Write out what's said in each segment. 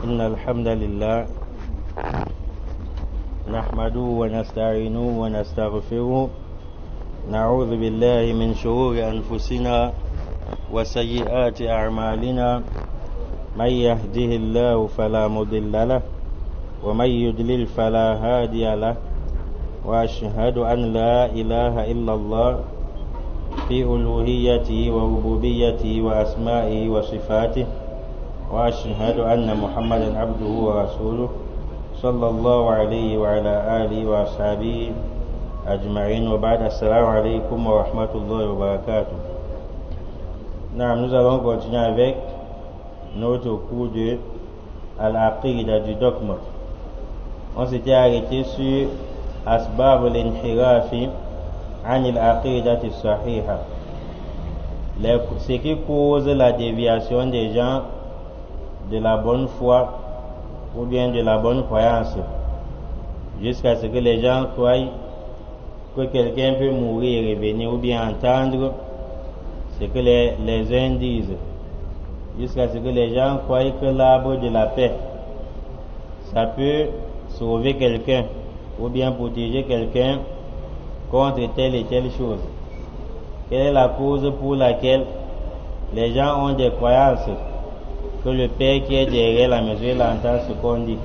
إن الحمد لله نحمده ونستعينه ونستغفره نعوذ بالله من شرور أنفسنا وسيئات أعمالنا من يهده الله فلا مضل له ومن يضلل فلا هادي له وأشهد أن لا إله إلا الله في ألوهيته وربوبيته وأسمائه وصفاته وأشهد أن محمدا عبده ورسوله صلى الله عليه وعلى آله وأصحابه أجمعين وبعد السلام عليكم ورحمة الله وبركاته. Nous allons continuer avec notre cours de Al-Aqida du dogme. On s'était arrêté sur Asbab al-Inhirafi an al-Aqidati Sahiha, ce qui cause la déviation des gens de la bonne foi ou bien de la bonne croyance, jusqu'à ce que les gens croient que quelqu'un peut mourir et revenir, ou bien entendre ce que les uns disent, jusqu'à ce que les gens croient que l'arbre de la paix, ça peut sauver quelqu'un ou bien protéger quelqu'un contre telle et telle chose. Quelle est la cause pour laquelle les gens ont des croyances que le Père qui est derrière la maison entend ce qu'on dit?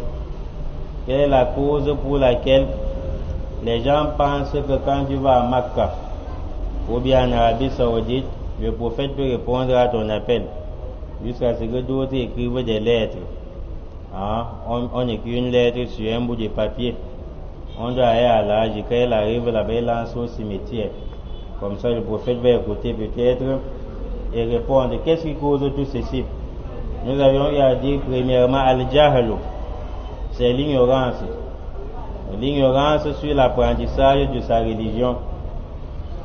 Quelle est la cause pour laquelle les gens pensent que quand tu vas à Makka ou bien en Arabie Saoudite, le prophète peut répondre à ton appel, jusqu'à ce que d'autres écrivent des lettres? On écrit une lettre sur un bout de papier, on doit aller à l'âge, quand elle arrive là-bas, elle lance au cimetière. Comme ça, le prophète va écouter peut-être et répondre. Qu'est-ce qui cause tout ceci? Nous avions eu à dire premièrement al-jahlu, c'est l'ignorance. L'ignorance sur l'apprentissage de sa religion.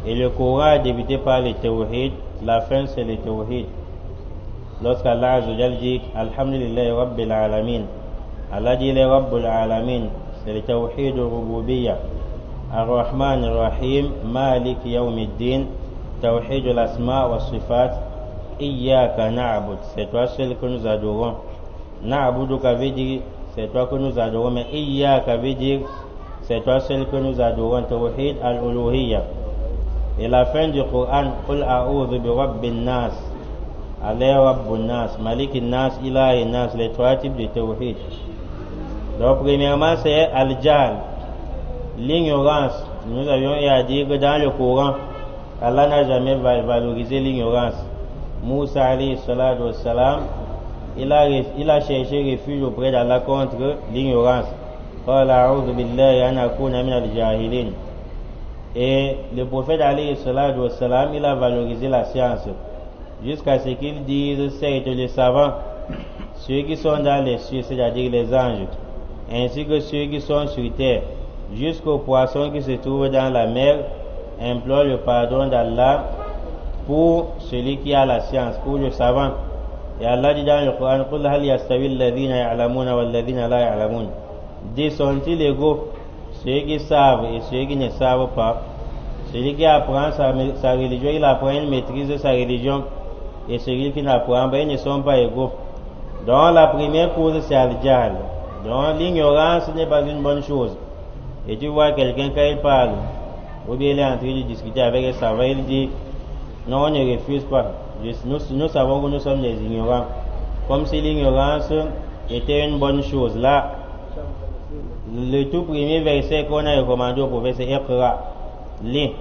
Et le Coran a débuté par le tawhid, la fin c'est le tawhid. Lorsqu'Allah Azzawajal dit Alhamdulillahi Rabbil Alamin, Allah dit les Rabbul Alamin, c'est le tawhid al-rububiyya. Ar-Rahman ar-Rahim, Malik Yawmiddin, tawhid al-asma wa sifat. Iyyaka na'bud, c'est toi seul que nous adorons. Na'buduka veut dire c'est toi que nous adorons, mais Iyyaka veut dire c'est toi seul que nous adorons. Tawhid al-uluhiyya. Et la fin du Coran, Qul a'udhu bi rabbin nas, Allah rabbun nas, Malikin nas, Ilahin nas, les trois types de tawhid. Donc premièrement c'est al-jahl, l'ignorance. Nous avions eu à dire que dans le Coran, Allah n'a jamais valorisé l'ignorance. Moussa alayhi salatu wassalam, il a cherché refuge auprès d'Allah contre l'ignorance. Qala a'udhu billahi an akuna min al-jahilin. Et le prophète alayhi salatu wassalam, il a valorisé la science, jusqu'à ce qu'il dise c'est les savants, ceux qui sont dans les cieux, c'est-à-dire les anges, ainsi que ceux qui sont sur terre, jusqu'aux poissons qui se trouvent dans la mer, implorent le pardon d'Allah pour celui qui a la science, pour le savant. Et Allah dit dans le Coran, Qul hal yastawi alladhina ya'lamuna walladhina la ya'lamun. Dis, sont-ils égaux ceux qui savent et ceux qui ne savent pas? Celui qui apprend sa religion, il apprend, il maîtrise sa religion, et celui qui n'apprend pas, ils ne sont pas égaux. Donc la première cause c'est al-jahl. Donc l'ignorance n'est pas une bonne chose. Et tu vois quelqu'un quand il parle, ou bien il est en train de discuter avec un savant, il dit non, on ne refuse pas. Nous savons que nous sommes des ignorants. Comme si l'ignorance était une bonne chose. Là, le tout premier verset qu'on a recommandé au prophète, c'est Iqra. Lis.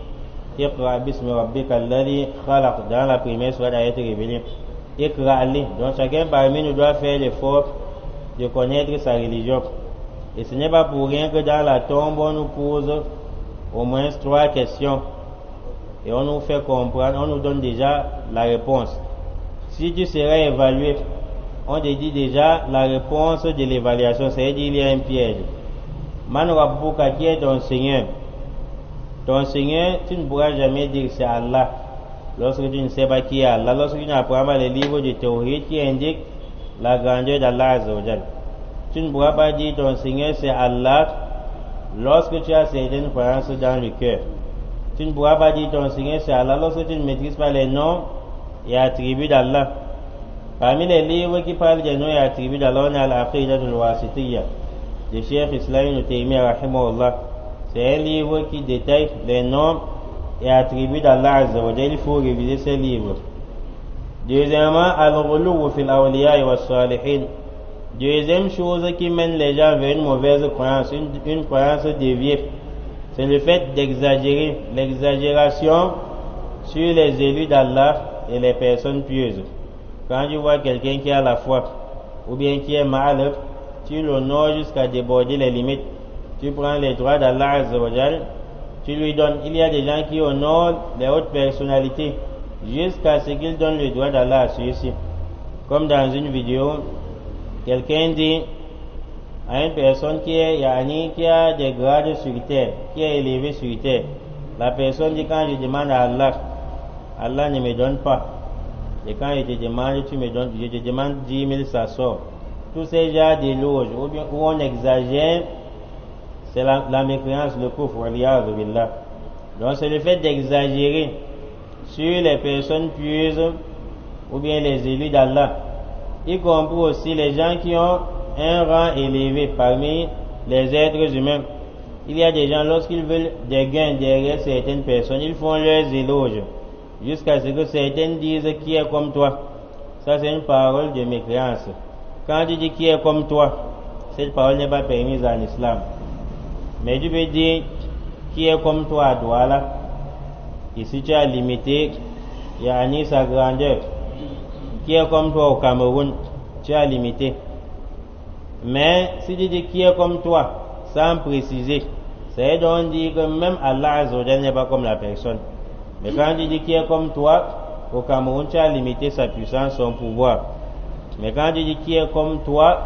Iqra bismi rabbika alladhi khalaq. Dans la première sourate a été révélée. Iqra, lis. Donc chacun parmi nous doit faire l'effort de connaître sa religion. Et ce n'est pas pour rien que dans la tombe on nous pose au moins 3 questions. Et on nous fait comprendre, on nous donne déjà la réponse. Si tu serais évalué, on te dit déjà la réponse de l'évaluation, c'est-à-dire il y a un piège. Man Rabbuka, qui est ton Seigneur? Ton Seigneur, tu ne pourras jamais dire c'est Allah lorsque tu ne sais pas qui est Allah, lorsque tu n'apprends pas les livres de tawhid qui indiquent la grandeur d'Allah Azzawajal. Tu ne pourras pas dire ton Seigneur c'est Allah lorsque tu as certaines croyances dans le cœur. Tu ne pourras pas dire ton Seigneur c'est Allah lorsque tu ne maîtrises pas les noms et attributs d'Allah. Parmi les livres qui parlent des noms et attributs d'Allah, on a l'Aqidatul Wasitiyya de Cheikh Islam Ibn Taymiyyah rahimahullah. C'est un livre qui détaille les noms et attributs d'Allah Azza wa Jalla. Il faut réviser ce livre. Deuxièmement, Al-Ghuluw fil Awliya wa Salihin. Deuxième chose qui mène les gens vers une mauvaise croyance, une croyance déviée, c'est le fait d'exagérer, l'exagération sur les élus d'Allah et les personnes pieuses. Quand tu vois quelqu'un qui a la foi ou bien qui est mal, tu l'honores jusqu'à déborder les limites. Tu prends les droits d'Allah Azza wa Jal, tu lui donnes. Il y a des gens qui honorent les hautes personnalités jusqu'à ce qu'ils donnent le droit d'Allah à ceux-ci. Comme dans une vidéo, quelqu'un dit à une personne qui a des grades sur terre, qui est élevée sur terre, la personne dit: quand je demande à Allah, Allah ne me donne pas. Et quand je te demande, je te demande 10 000, ça sort. Tous ces genres d'éloges où on exagère, c'est la mécréance, le kufr, waliyadhu billah. Donc c'est le fait d'exagérer sur les personnes pieuses ou bien les élus d'Allah, y compris aussi les gens qui ont un rang élevé parmi les êtres humains. Il y a des gens, lorsqu'ils veulent des gains derrière certaines personnes, ils font leurs éloges jusqu'à ce que certaines disent: qui est comme toi. Ça, c'est une parole de mécréance. Quand tu dis qui est comme toi, cette parole n'est pas permise en islam. Mais tu peux dire qui est comme toi à Douala. Ici, tu as limité sa grandeur. Qui est comme toi au Cameroun, tu as limité. Mais si tu dis qui est comme toi, sans préciser, c'est donc dire que même Allah Azza wa Jalla n'est pas comme la personne. Mais quand tu dis qui est comme toi, au Cameroun, tu as limité sa puissance, son pouvoir. Mais quand tu dis qui est comme toi,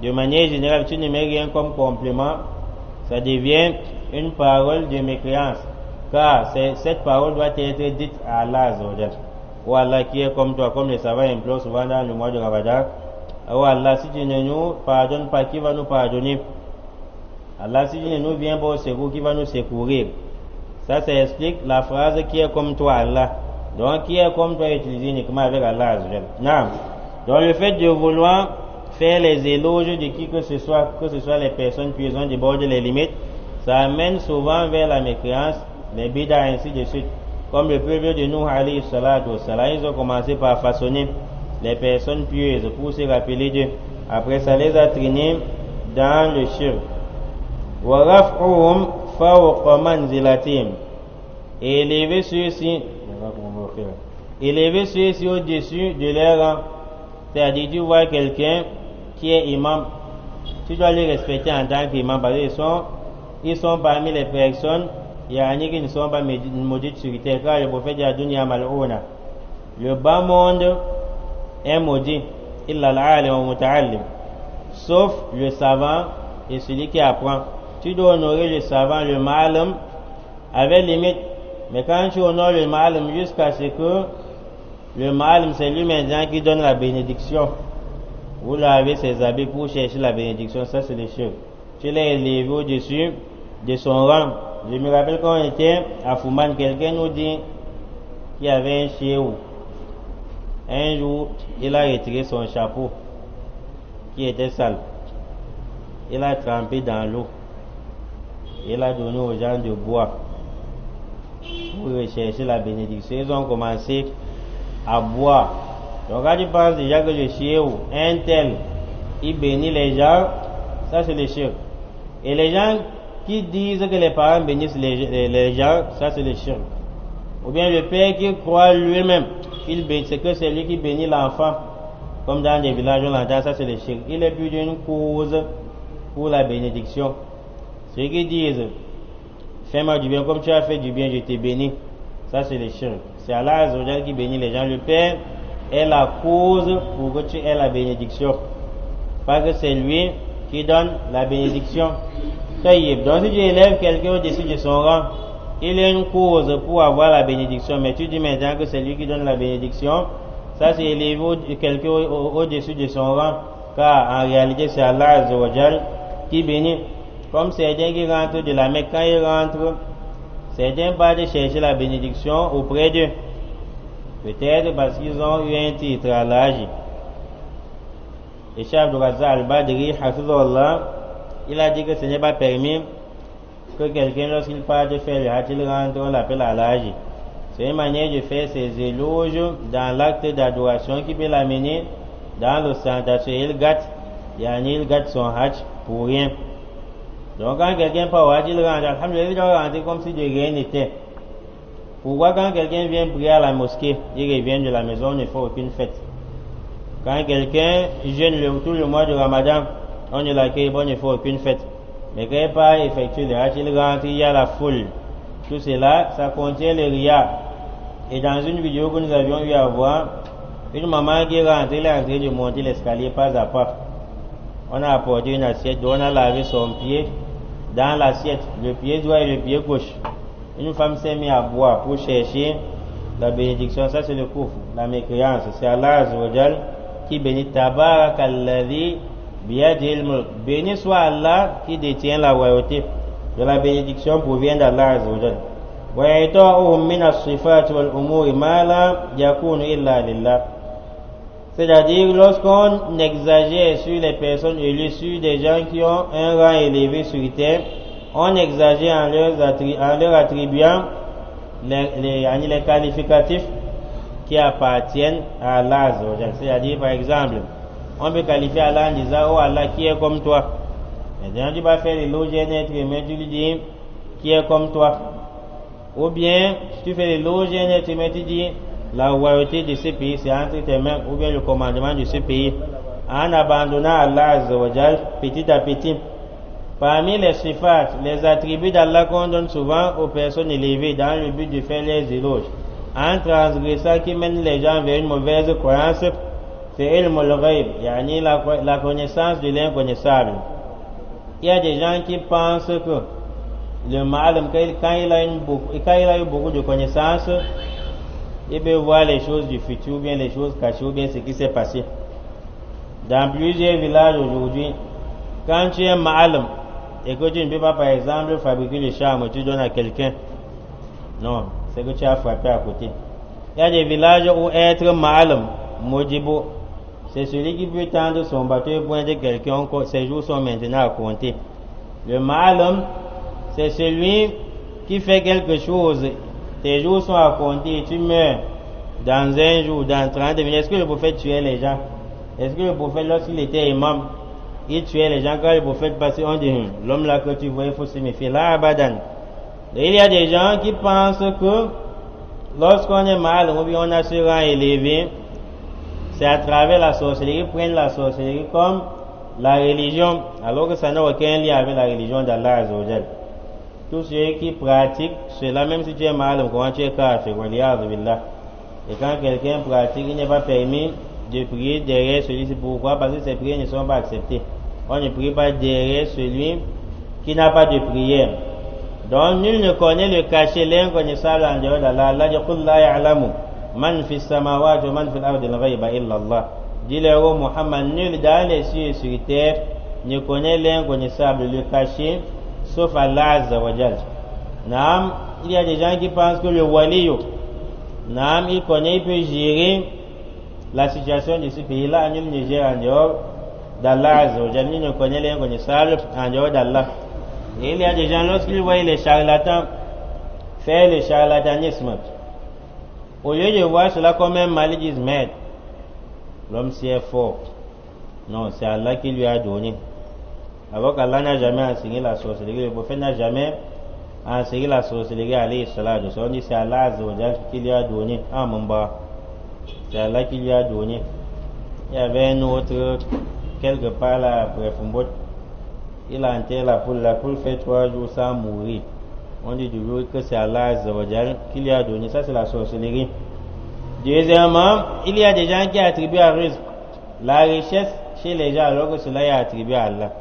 de manière générale, tu ne mets rien comme complément, ça devient une parole de mécréance. Car cette parole doit être dite à Allah Azza wa Jalla. Oh Allah, qui est comme toi, comme les savants implorent souvent dans le mois de Ramadan. Oh Allah, si tu ne nous pardonnes pas, qui va nous pardonner? Allah, si tu ne nous viens pas au secours, qui va nous secourir? Ça explique la phrase qui est comme toi, Allah. Donc, qui est comme toi, utilisé uniquement avec Allah Azza wa Jalla. Donc, le fait de vouloir faire les éloges de qui que ce soit les personnes qui ont débordé les limites, ça amène souvent vers la mécréance, les bidas, ainsi de suite. Comme le peuple de Nuh alayhi salatu wassalam, ils ont commencé par façonner les personnes pieuses pour se rappeler d'eux. Après, ça les a traînés dans le shirk. Wa raf'uhum fawqa manzilatihim. Et élever ceux-ci au-dessus de leur rang. C'est-à-dire, tu vois quelqu'un qui est imam, tu dois le respecter en tant qu'imam, parce qu'ils sont parmi les personnes qui ne sont pas maudites sur terre, car le prophète a dit: le bas monde est maudit, illa al-alim wa muta'allim, sauf le savant et celui qui apprend. Tu dois honorer le savant, le ma'alim, avec limite. Mais quand tu honores le ma'alim jusqu'à ce que le ma'alim, c'est lui maintenant qui donne la bénédiction, vous lavez ses habits pour chercher la bénédiction, ça c'est le shirk. Tu l'as élevé au-dessus de son rang. Je me rappelle quand on était à Fouman, quelqu'un nous dit qu'il y avait un chéou. Un jour, il a retiré son chapeau qui était sale. Il a trempé dans l'eau. Il a donné aux gens de boire pour rechercher la bénédiction. Ils ont commencé à boire. Donc quand tu penses déjà que le chéou, un tel, il bénit les gens, ça c'est le shirk. Et les gens qui disent que les parents bénissent les gens, ça c'est le shirk. Ou bien le père qui croit lui-même, c'est que c'est lui qui bénit l'enfant, comme dans des villages on l'entend, ça c'est le shirk. Il est plus d'une cause pour la bénédiction. Ceux qui disent: fais-moi du bien comme tu as fait du bien, je te bénis, ça c'est le shirk. C'est Allah Azza wa Jalla qui bénit les gens. Le père est la cause pour que tu aies la bénédiction, pas que c'est lui qui donne la bénédiction. Donc si tu élèves quelqu'un au-dessus de son rang, il y a une cause pour avoir la bénédiction, mais tu dis maintenant que c'est lui qui donne la bénédiction, ça c'est élever quelqu'un au-dessus de son rang, car en réalité c'est Allah Azza wa Jalla qui bénit. Comme certains qui rentrent de la Mecque, quand ils rentrent, certains partent chercher la bénédiction auprès d'eux. Peut-être parce qu'ils ont eu un titre à l'âge. Et Cheikh Abdul Razzaq al-Badri, hafizahullah, il a dit que ce n'est pas permis que quelqu'un, lorsqu'il part de faire le hajj, il rentre, on l'appelle al-hajj. C'est une manière de faire ses éloges dans l'acte d'adoration qui peut l'amener dans l'ostentation. Il gâte son hajj pour rien. Donc quand quelqu'un part au hajj, il rentre, alhamdulillah, il doit rentrer comme si de rien n'était. Pourquoi quand quelqu'un vient prier à la mosquée, il revient de la maison, on ne fait aucune fête? Quand quelqu'un jeûne tout le mois de Ramadan, on ne l'accueille pas, on ne fait aucune fête. Mais quand il part effectuer le hajj, il rentre, il y a la foule. Tout cela, ça contient le riya. Et dans une vidéo que nous avions eu à voir, une maman qui est rentrée, elle est en train de monter l'escalier pas à pas. On a apporté une assiette, on a lavé son pied dans l'assiette, le pied droit et le pied gauche. Une femme s'est mise à boire pour chercher la bénédiction. Ça, c'est le couvre, la mécréance. C'est Allah Azzawajal qui bénit. Tabarakalladhi biyadihil mulk. Béni soit Allah qui détient la royauté. De la bénédiction provient d'Allah Azzawajal. Wa ya'ta'uhum min as-sifat wal umuri ma la yakunu illa lillah. C'est-à-dire, lorsqu'on exagère sur les personnes élues, sur des gens qui ont un rang élevé sur terre, on exagère en leur attribuant les qualificatifs qui appartiennent à Allah. C'est-à-dire, par exemple, on peut qualifier Allah en disant, oh Allah, qui est comme toi? Maintenant, tu vas faire l'éloge d'un être humain, tu lui dis, qui est comme toi? Ou bien, si tu fais l'éloge d'un être humain, tu dis, la royauté de ce pays, c'est entre tes mains, ou bien le commandement de ce pays. En abandonnant Allah Azzawajal, petit à petit. Parmi les sifat, les attributs d'Allah qu'on donne souvent aux personnes élevées dans le but de faire les éloges, en transgressant qui mène les gens vers une mauvaise croyance, c'est ilmul ghaib, yani la connaissance de l'inconnaissable. Il y a des gens qui pensent que le malum, quand il a eu beaucoup de connaissances, il peut voir les choses du futur, ou bien les choses cachées, ou bien ce qui s'est passé. Dans plusieurs villages aujourd'hui, quand tu es malum, et que tu ne peux pas, par exemple, fabriquer le charme, tu donnes à quelqu'un. Non, c'est que tu as frappé à côté. Il y a des villages où être malum, modibo, c'est celui qui peut tendre son bateau et pointer quelqu'un, ses jours sont maintenant à compter. Le malum, c'est celui qui fait quelque chose, tes jours sont à compter et tu meurs dans un jour, dans 30 minutes. Est-ce que le prophète tuait les gens? Est-ce que le prophète, lorsqu'il était imam, il tuait les gens? Quand le prophète passait, on dit, l'homme là que tu vois, il faut se méfier. Là, abadan. Et il y a des gens qui pensent que lorsqu'on est mal, ou bien on a ce rang élevé, c'est à travers la sorcellerie, ils prennent la sorcellerie comme la religion, alors que ça n'a aucun lien avec la religion d'Allah Azzawajal. Tous ceux qui pratiquent cela, même si tu es mal, comment tu es kafir, et quand quelqu'un pratique, il n'est pas permis de prier derrière celui-ci. Pourquoi? Parce que ces prières ne sont pas acceptées. On ne prie pas derrière celui qui n'a pas de prière. Donc nul ne connaît le cachet, l'inconnaissable en dehors d'Allah. Allah dit qul la ya'lamu man fi samawati wa man fi al-ardi al-ghayba illa Allah. Dit le roi Muhammad, nul dans les cieux et sur terre ne connaît l'inconnaissable, le cachet, sauf Allah Azzawajal. Naam, il y a des gens qui pensent que le waliyo, naam, il connaît, il peut gérer la situation de ce pays-là. Nul ne gère en dehors d'Allah Azzawajal, nul ne connaît l'inconnaissable en dehors d'Allah. Et il y a des gens, lorsqu'ils voient les charlatans faire le charlatanisme, au lieu de voir cela comme un mal, ils disent, merde, l'homme si est fort. Non, c'est Allah qui lui a donné. Alors qu'Allah n'a jamais enseigné la sorcellerie, le prophète n'a jamais enseigné la sorcellerie, alayhi salatu. On dit c'est Allah Azzawajal qui lui a donné. Ah mon bas, c'est Allah qui lui a donné. Il y avait un autre, quelque part là, après Fumbot, il a enterré la poule fait 3 jours sans mourir. On dit toujours que c'est Allah Azzawajal qui lui a donné. Ça c'est la sorcellerie. Deuxièmement, il y a des gens qui attribuent à Rizq la richesse chez les gens alors que cela est attribué à Allah.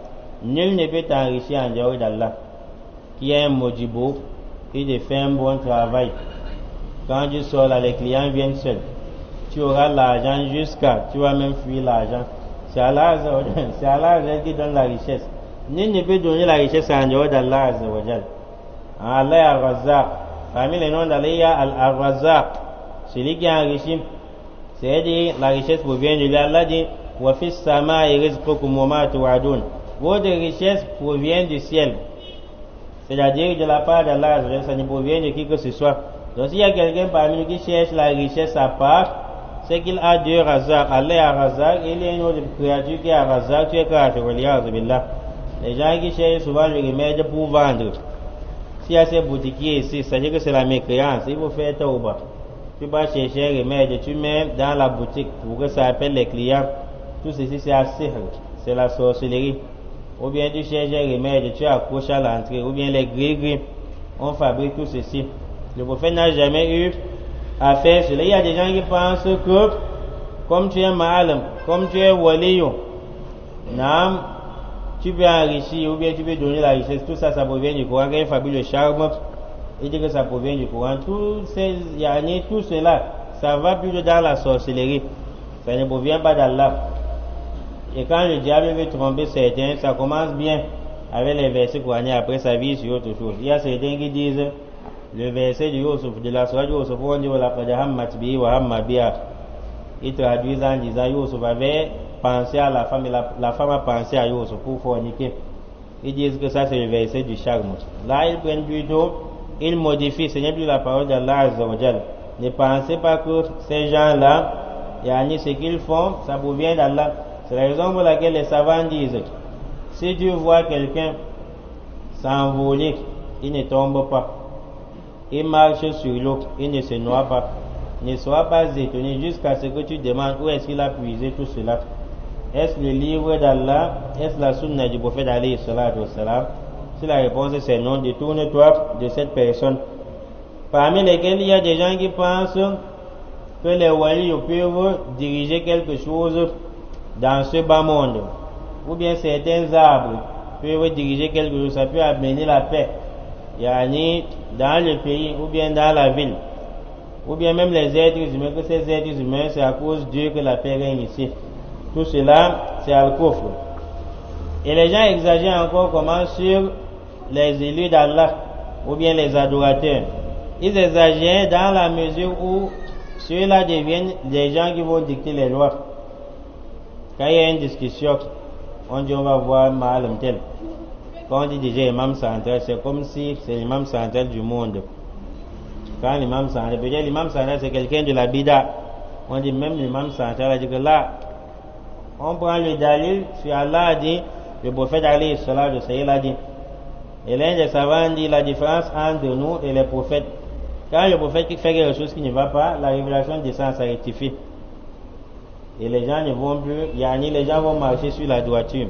Nul ne peut t'enrichir en dehors d'Allah, qui est un modibo, qui te fait un bon travail. Quand tu sors là, les clients viennent seuls. Tu auras l'argent jusqu'à, tu vas même fuir l'argent. C'est Allah qui donne la richesse. Nul ne peut donner la richesse en dehors d'Allah Azzawajal. Allah est Al-Razzaq. Parmi les noms d'Allah, il y a Al-Razzaq, celui qui est enrichi. C'est-à-dire la richesse provient de lui. Allah dit wa fis samai rizqukum wa ma tu'adun. Votre richesse provient du ciel, c'est-à-dire de la part d'Allah, ça ne provient de qui que ce soit. Donc s'il y a quelqu'un parmi nous qui cherche la richesse à part, c'est qu'il a deux razak. Allah est à razak, il y a une autre créature qui est à razak, tu es kafir. Les gens qui cherchent souvent le remède pour vendre. S'il y a ces boutiquiers ici, c'est-à-dire que c'est la mécréance, il faut faire tauba. Tu vas chercher un remède, tu mets dans la boutique pour que ça appelle les clients. Tout ceci c'est à sihr, c'est la sorcellerie. Ou bien tu cherches un remède, tu accroches à l'entrée. Ou bien les gris-gris, on fabrique tout ceci. Le prophète n'a jamais eu à faire cela. Il y a des gens qui pensent que comme tu es mal, comme tu es waliyo, tu peux enrichir ou bien tu peux donner la richesse. Tout ça, ça provient du Coran. Quand il fabrique le charme, il dit que ça provient du Coran. Tout cela, ça va plutôt dans la sorcellerie. Ça ne provient pas d'Allah. Et quand le diable veut tromper certains, ça commence bien avec les versets coraniques, après ça vit sur autre chose. Il y a certains qui disent le verset de Yusuf, de la soirée de Yusuf, on dit ils traduisent en disant Yusuf avait pensé à la femme et la femme a pensé à Yusuf pour forniquer. Ils disent que ça c'est le verset du charme. Là ils prennent plutôt, ils modifient, ce n'est plus la parole d'Allah Azza wa Jal. Ne pensez pas que ces gens-là, ce qu'ils font, ça provient d'Allah. C'est la raison pour laquelle les savants disent, si tu vois quelqu'un s'envoler, il ne tombe pas. Il marche sur l'eau, il ne se noie pas. Ne sois pas étonné jusqu'à ce que tu demandes où est-ce qu'il a puisé tout cela. Est-ce le livre d'Allah? Est-ce la sunna du prophète alayhi salatu wassalam? Si la réponse est c'est non, détourne-toi de cette personne. Parmi lesquels il y a des gens qui pensent que les walis peuvent diriger quelque chose dans ce bas monde, ou bien certains arbres peuvent diriger quelque chose, ça peut amener la paix, dans le pays, ou bien dans la ville, ou bien même les êtres humains, que ces êtres humains, c'est à cause de Dieu que la paix règne ici. Tout cela, c'est al-kufr. Et les gens exagèrent encore comment sur les élus d'Allah, ou bien les adorateurs. Ils exagèrent dans la mesure où ceux-là deviennent des gens qui vont dicter les lois. Quand il y a une discussion, on dit on va voir Mahalem tel. Quand on dit déjà imam central, c'est comme si c'est l'imam central du monde. Quand l'imam central, peut-être l'imam central c'est quelqu'un de la bida. On dit même l'imam central a dit que là, on prend le dalil, si Allah a dit, le prophète alayhi salatu wassalam a dit. Et l'un des savants dit la différence entre nous et les prophètes. Quand le prophète fait quelque chose qui ne va pas, la révélation descend, ça rectifie. Et les gens ne vont plus, les gens vont marcher sur la droiture.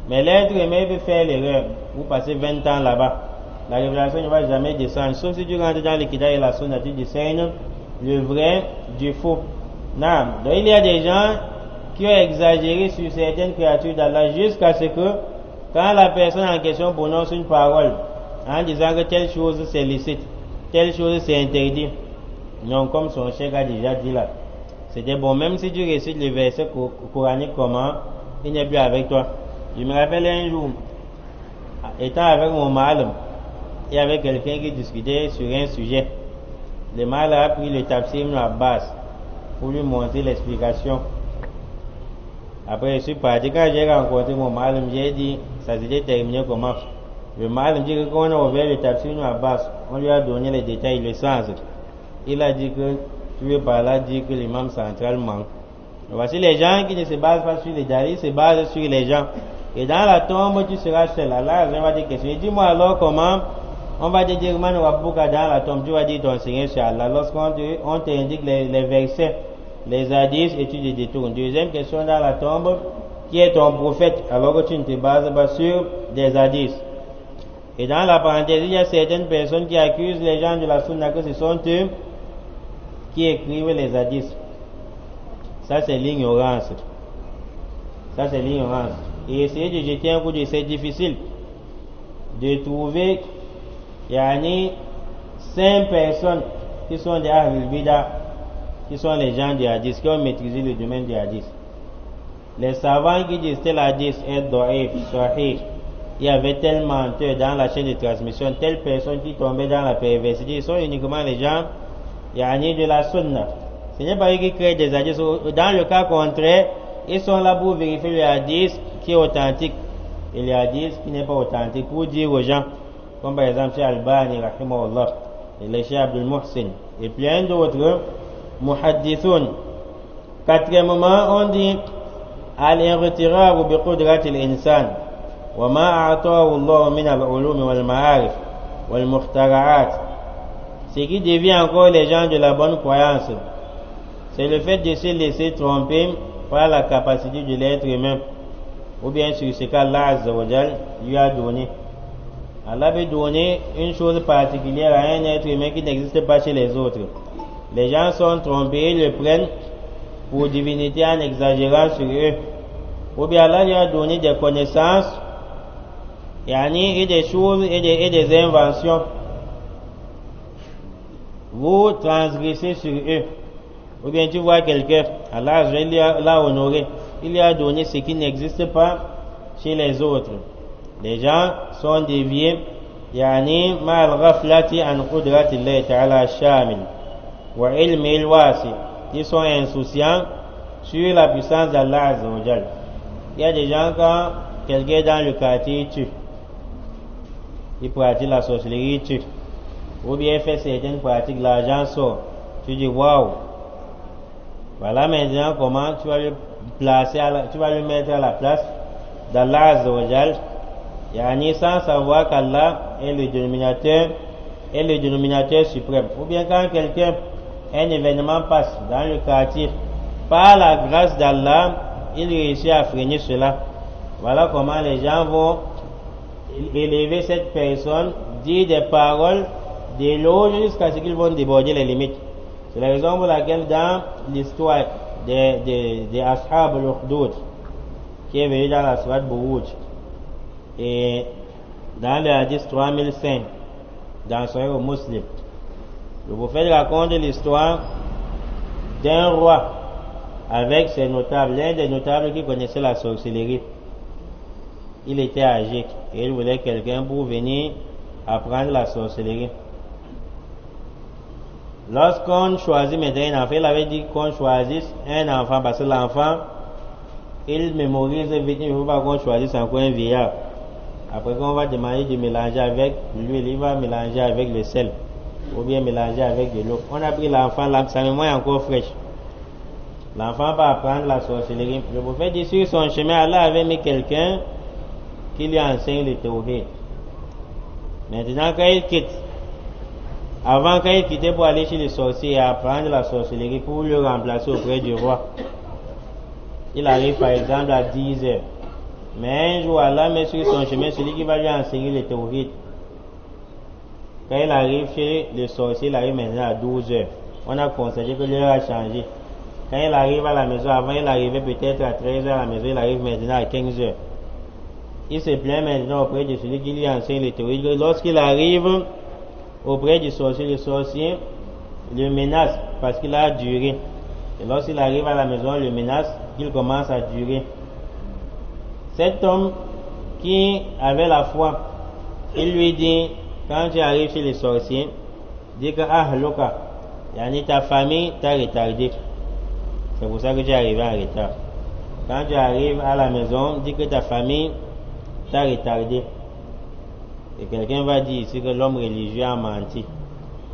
Mais l'être humain peut faire l'erreur. Vous passez 20 ans là-bas. La révélation ne va jamais descendre. Sauf si tu rentres dans l'équidat et la sunna, tu discernes le vrai du faux. Non. Donc il y a des gens qui ont exagéré sur certaines créatures d'Allah jusqu'à ce que, quand la personne en question prononce une parole, en disant que telle chose c'est licite, telle chose c'est interdit. Non, comme son chef a déjà dit là. C'était bon, même si tu récites le verset coranique comment, il n'est plus avec toi. Je me rappelle un jour, étant avec mon mal, et avec quelqu'un qui discutait sur un sujet. Le mal a pris le tafsir Ibn Abbas pour lui montrer l'explication. Après, je suis parti. Quand j'ai rencontré mon mal, j'ai dit, ça s'était terminé comment? Le mal me dit que quand on a ouvert le tafsir Ibn Abbas, on lui a donné les détails, le sens. Il a dit que tu veux par là dire que l'imam central manque. Voici les gens qui ne se basent pas sur les dalils, se basent sur les gens. Et dans la tombe, tu seras seul. Allah va te questionner. Dis-moi alors comment on va te dire man rabbuka dans la tombe. Tu vas dire ton Seigneur c'est Allah. Lorsqu'on t'indique les versets, les hadiths, et tu te détournes. Deuxième question dans la tombe, qui est ton prophète alors que tu ne te bases pas sur des hadiths. Et dans la parenthèse, il y a certaines personnes qui accusent les gens de la sunna que ce sont eux qui écrivent les hadiths. Ça c'est l'ignorance. Ça c'est l'ignorance. Et essayer de jeter un coup d'œil, c'est difficile de trouver 5 personnes qui sont des Ahlul Bida, qui sont les gens du hadith, qui ont maîtrisé le domaine du hadith. Les savants qui disent tel hadith est do'if, sahih, il y avait tel menteur dans la chaîne de transmission, telle personne qui tombait dans la perversité, ils sont uniquement les gens de la sunna. Ce n'est pas eux qui créent des hadiths. Dans le cas contraire, Ils sont là pour vérifier le hadith qui est authentique et le hadith qui n'est pas authentique, pour dire aux gens, comme par exemple chez Albani, rahimahullah, et le Cheikh Abdul Muhsin, et plein d'autres muhaddithun. Quatrièmement, on dit al-inghtirab bi qudrati al-insan wa ma a'tahu Allah min al-ulum wal ma'arif wal mukhtara'at. Ce qui dévie encore les gens de la bonne croyance, c'est le fait de se laisser tromper par la capacité de l'être humain, ou bien sur ce qu'Allah Azza wa Jal lui a donné. Allah veut donner une chose particulière à un être humain qui n'existe pas chez les autres. Les gens sont trompés et le prennent pour divinité en exagérant sur eux. Ou bien Allah lui a donné des connaissances et des choses et des inventions. Vous transgressez sur eux. Ou bien tu vois quelqu'un, Allah l'a honoré, il lui a donné ce qui n'existe pas chez les autres. Les gens sont déviés, mal ghaflati an qudrati Allah ta'ala shamil wa ilmi al-wasi. Ils sont insouciants sur la puissance d'Allah Azza wa Jal. Il y a des gens, quand quelqu'un dans le quartier tue, il pratique la sorcellerie, tue, ou bien fait certaines pratiques, l'argent sort. Tu dis waouh. Voilà maintenant comment tu vas le placer, tu vas le mettre à la place d'Allah Azza wa Jal, sans savoir qu'Allah est le dénominateur suprême. Ou bien quand un événement passe dans le quartier, par la grâce d'Allah, il réussit à freiner cela. Voilà comment les gens vont élever cette personne, dire des paroles, des loges jusqu'à ce qu'ils vont déborder les limites. C'est la raison pour laquelle dans l'histoire des Ashab al-Ukhdud, qui est venu dans la Surat Buruj, et dans le hadith 3005, dans Sahih Muslim, le prophète raconte l'histoire d'un roi avec ses notables, l'un des notables qui connaissait la sorcellerie. Il était âgé et il voulait quelqu'un pour venir apprendre la sorcellerie. Lorsqu'on choisit maintenant un enfant, il avait dit qu'on choisisse un enfant parce que l'enfant, il mémorise vite, il ne faut pas qu'on choisisse encore un vieillard. Après qu'on va demander de mélanger avec l'huile, il va mélanger avec le sel, ou bien mélanger avec de l'eau. On a pris l'enfant, sa mémoire est encore fraîche. L'enfant va apprendre la sorcellerie. Le prophète dit sur son chemin, Allah avait mis quelqu'un qui lui enseigne le tawhid. Maintenant, quand il quitte, avant, quand il quittait pour aller chez les sorciers et apprendre la sorcellerie pour le remplacer auprès du roi, il arrive par exemple à 10 heures. Mais un jour, Allah met sur son chemin celui qui va lui enseigner le tawhid. Quand il arrive chez les sorciers, il arrive maintenant à 12 heures. On a constaté que l'heure a changé. Quand il arrive à la maison, avant il arrivait peut-être à 13 heures à la maison, il arrive maintenant à 15 heures. Il se plaint maintenant auprès de celui qui lui enseigne le tawhid. Lorsqu'il arrive auprès du sorcier, le sorcier le menace parce qu'il a duré. Et lorsqu'il arrive à la maison, le menace qu'il commence à durer. Cet homme qui avait la foi, il lui dit, quand tu arrives chez les sorciers, dis que ahluka, ta famille t'a retardé. C'est pour ça que tu es arrivé en retard. Quand tu arrives à la maison, dis que ta famille t'a retardé. Et quelqu'un va dire ici que l'homme religieux a menti.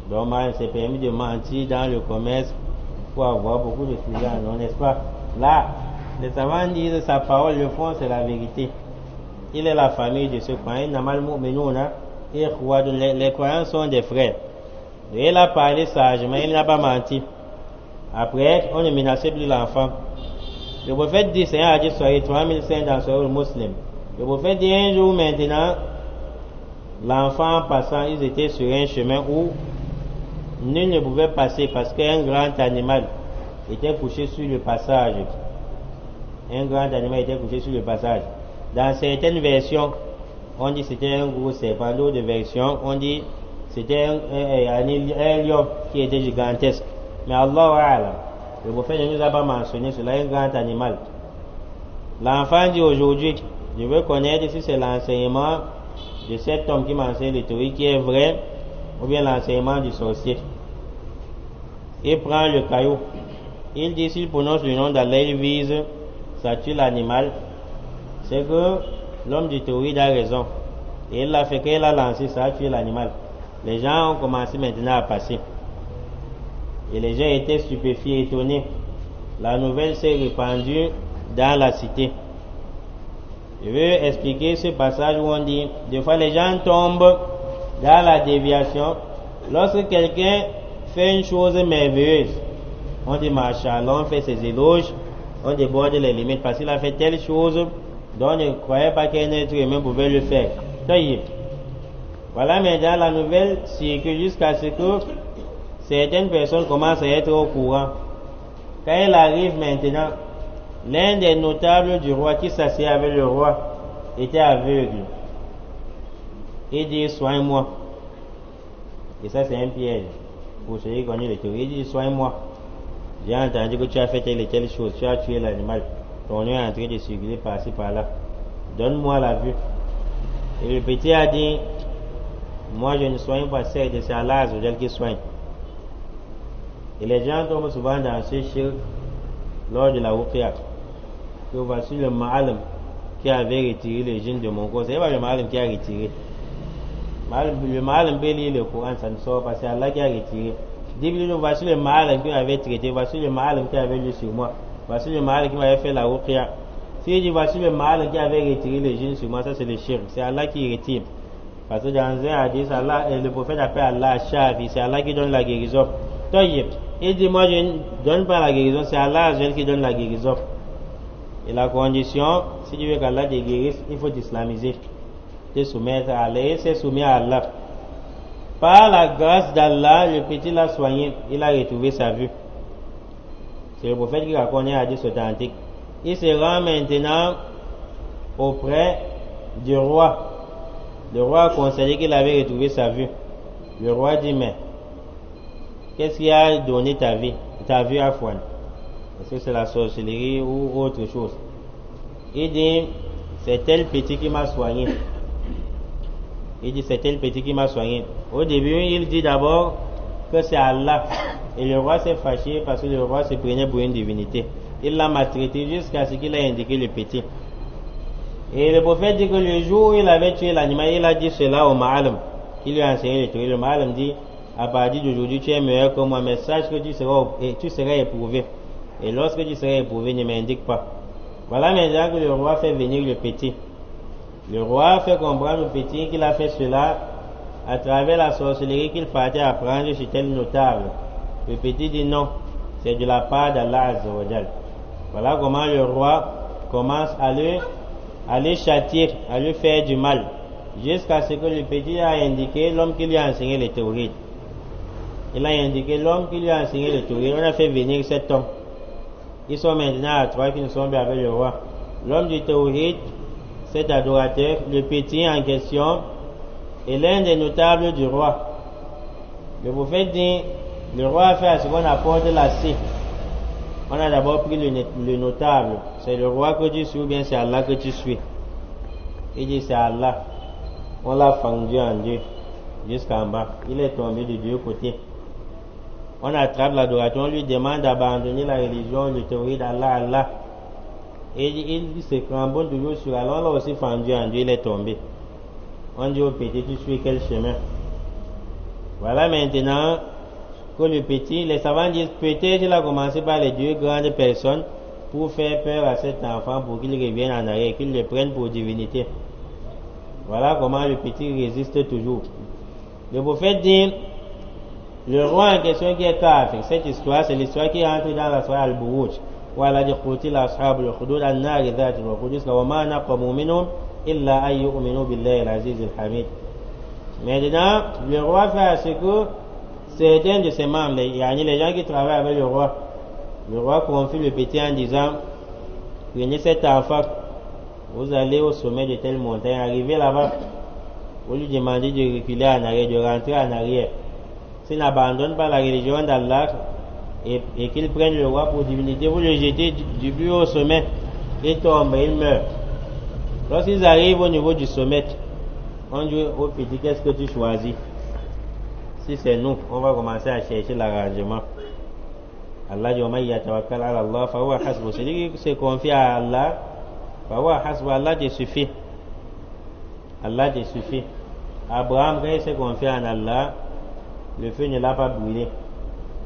L'homme s'est permis de mentir dans le commerce pour avoir beaucoup de clients, non, n'est-ce pas? Là, les savants disent sa parole, le fond, c'est la vérité. Il est la famille de ce croyant. Les croyants sont des frères. Et il a parlé sagement, il n'a pas menti. Après, on ne menaçait plus l'enfant. Le prophète dit, c'est un hadith Sahih 3005 dans Sahih Muslim. Le prophète dit un jour maintenant, l'enfant en passant, ils étaient sur un chemin où nul ne pouvait passer parce qu'un grand animal était couché sur le passage. Un grand animal était couché sur le passage. Dans certaines versions, on dit c'était un gros serpent. D'autres versions, on dit c'était un lion qui était gigantesque. Mais Allah A'lam, le prophète ne nous a pas mentionné cela, un grand animal. L'enfant dit aujourd'hui, je veux connaître si c'est l'enseignement de cet homme qui m'enseigne le théorie qui est vrai, ou bien l'enseignement du sorcier. Il prend le caillou. Il dit s'il prononce le nom d'Allah, il vise ça tue l'animal, c'est que l'homme du théorie a raison. Et il l'a fait qu'il a lancé, ça a tué l'animal. Les gens ont commencé maintenant à passer. Et les gens étaient stupéfiés, étonnés. La nouvelle s'est répandue dans la cité. Je veux expliquer ce passage où on dit, des fois les gens tombent dans la déviation. Lorsque quelqu'un fait une chose merveilleuse, on dit Masha'Allah, on fait ses éloges, on déborde les limites parce qu'il a fait telle chose dont on ne croyait pas qu'un être humain pouvait le faire. Voilà, maintenant la nouvelle circule jusqu'à ce que certaines personnes commencent à être au courant. Quand elle arrive maintenant, l'un des notables du roi qui s'assied avec le roi était aveugle. Il dit soigne-moi. Et ça c'est un piège. Pour ceux qui connaissent les théories, il dit soigne-moi. J'ai entendu que tu as fait telle et telle chose, tu as tué l'animal. Ton œil est en train de circuler par-ci par-là. Donne-moi la vue. Et le petit a dit, moi je ne soigne pas, c'est Allah qui soigne. Et les gens tombent souvent dans ce shirk lors de la ruqya. Que voici le ma'alim qui avait retiré le djinn de mon corps. C'est pas le ma'alim qui a retiré. Le ma'alim peut lire le Coran, ça ne sort pas, c'est Allah qui a retiré. Dis-lui, voici le ma'alim qui m'avait traité, voici le ma'alim qui avait lu sur moi, voici le ma'alim qui m'avait fait la ruqya. S'il dit voici le ma'alim qui avait retiré le djinn sur moi, ça c'est le shirk. C'est Allah qui retire. Parce que dans un hadith, le prophète appelle Allah Shafi, c'est Allah qui donne la guérison. Il dit moi je ne donne pas la guérison, c'est Allah qui donne la guérison. Et la condition, si tu veux qu'Allah te guérisse, il faut t'islamiser, te soumettre à Allah, et se soumettre à Allah. Par la grâce d'Allah, le petit l'a soigné, il a retrouvé sa vue. C'est le prophète qui raconte un hadith authentique. Il se rend maintenant auprès du roi. Le roi a considéré qu'il avait retrouvé sa vue. Le roi dit, mais qu'est-ce qui a donné ta vue à Fouane? Est-ce que c'est la sorcellerie ou autre chose? Il dit, c'est tel petit qui m'a soigné. Il dit, c'est tel petit qui m'a soigné. Au début, il dit d'abord que c'est Allah. Et le roi s'est fâché parce que le roi se prenait pour une divinité. Il l'a maltraité jusqu'à ce qu'il ait indiqué le petit. Et le prophète dit que le jour où il avait tué l'animal, il a dit cela au ma'alim, qui lui a enseigné le truc. Le ma'alim dit, à partir d'aujourd'hui, tu es meilleur que moi, mais sache que tu seras éprouvé. Et lorsque tu seras éprouvé, ne m'indique pas. Voilà maintenant que le roi fait venir le petit. Le roi fait comprendre au petit qu'il a fait cela à travers la sorcellerie qu'il partait apprendre chez tel notable. Le petit dit non, c'est de la part d'Allah Azza wa Jal. Voilà comment le roi commence à le châtier, à lui faire du mal, jusqu'à ce que le petit a indiqué l'homme qui lui a enseigné les théories. Il a indiqué l'homme qui lui a enseigné les théories. On a fait venir cet homme. Ils sont maintenant à trois qui ne sont pas avec le roi. L'homme du théorie, cet adorateur, le petit en question, est l'un des notables du roi. Le prophète dit, le roi a fait à ce qu'on apporte la scie. On a d'abord pris le notable. C'est le roi que tu suis ou bien c'est Allah que tu suis? Il dit c'est Allah. On l'a fendu en deux jusqu'en bas. Il est tombé de deux côtés. On attrape l'adorateur, on lui demande d'abandonner la religion, le théorie d'Allah, Allah. Et il se cramponne toujours sur Allah. On l'a aussi fendu en deux, il est tombé. On dit au petit, tu suis quel chemin? Voilà maintenant que le petit, les savants disent peut-être il a commencé par les deux grandes personnes pour faire peur à cet enfant, pour qu'il revienne en arrière, qu'il le prenne pour divinité. Voilà comment le petit résiste toujours. Le prophète dit, le roi en question qui est kafir, cette histoire, c'est l'histoire qui entre dans la soirée Al-Buruj, où Allah dit قُتِلَ أَصْحَابُ الْأُخْدُودِ النَّارِ ذَاتِ الْوَقُودِ وَمَا نَقَمُوا مِنْهُمْ إِلَّا أَن يُؤْمِنُوا بِاللَّهِ الْعَزِيزِ الْحَمِيدِ. Maintenant, le roi fait à ce que certains de ses membres, les gens qui travaillent avec le roi confie le petit en disant, prenez cet enfant, vous allez au sommet de telle montagne, arrivez là-bas, vous lui demandez de reculer en arrière, de rentrer en arrière. S'il n'abandonne pas la religion d'Allah et qu'il prenne le roi pour divinité, vous le jetez du plus haut sommet, il tombe, il meurt. Lorsqu'ils arrivent au niveau du sommet, on dit au petit, qu'est-ce que tu choisis? Si c'est nous, on va commencer à chercher l'arrangement. Allah dit man yatawakkal ala Allah fa huwa hasbu, celui qui se confie à Allah fa huwa hasbu, Allah te suffit. Allah te suffit. Abraham, quand il s'est confié en Allah, le feu ne l'a pas brûlé.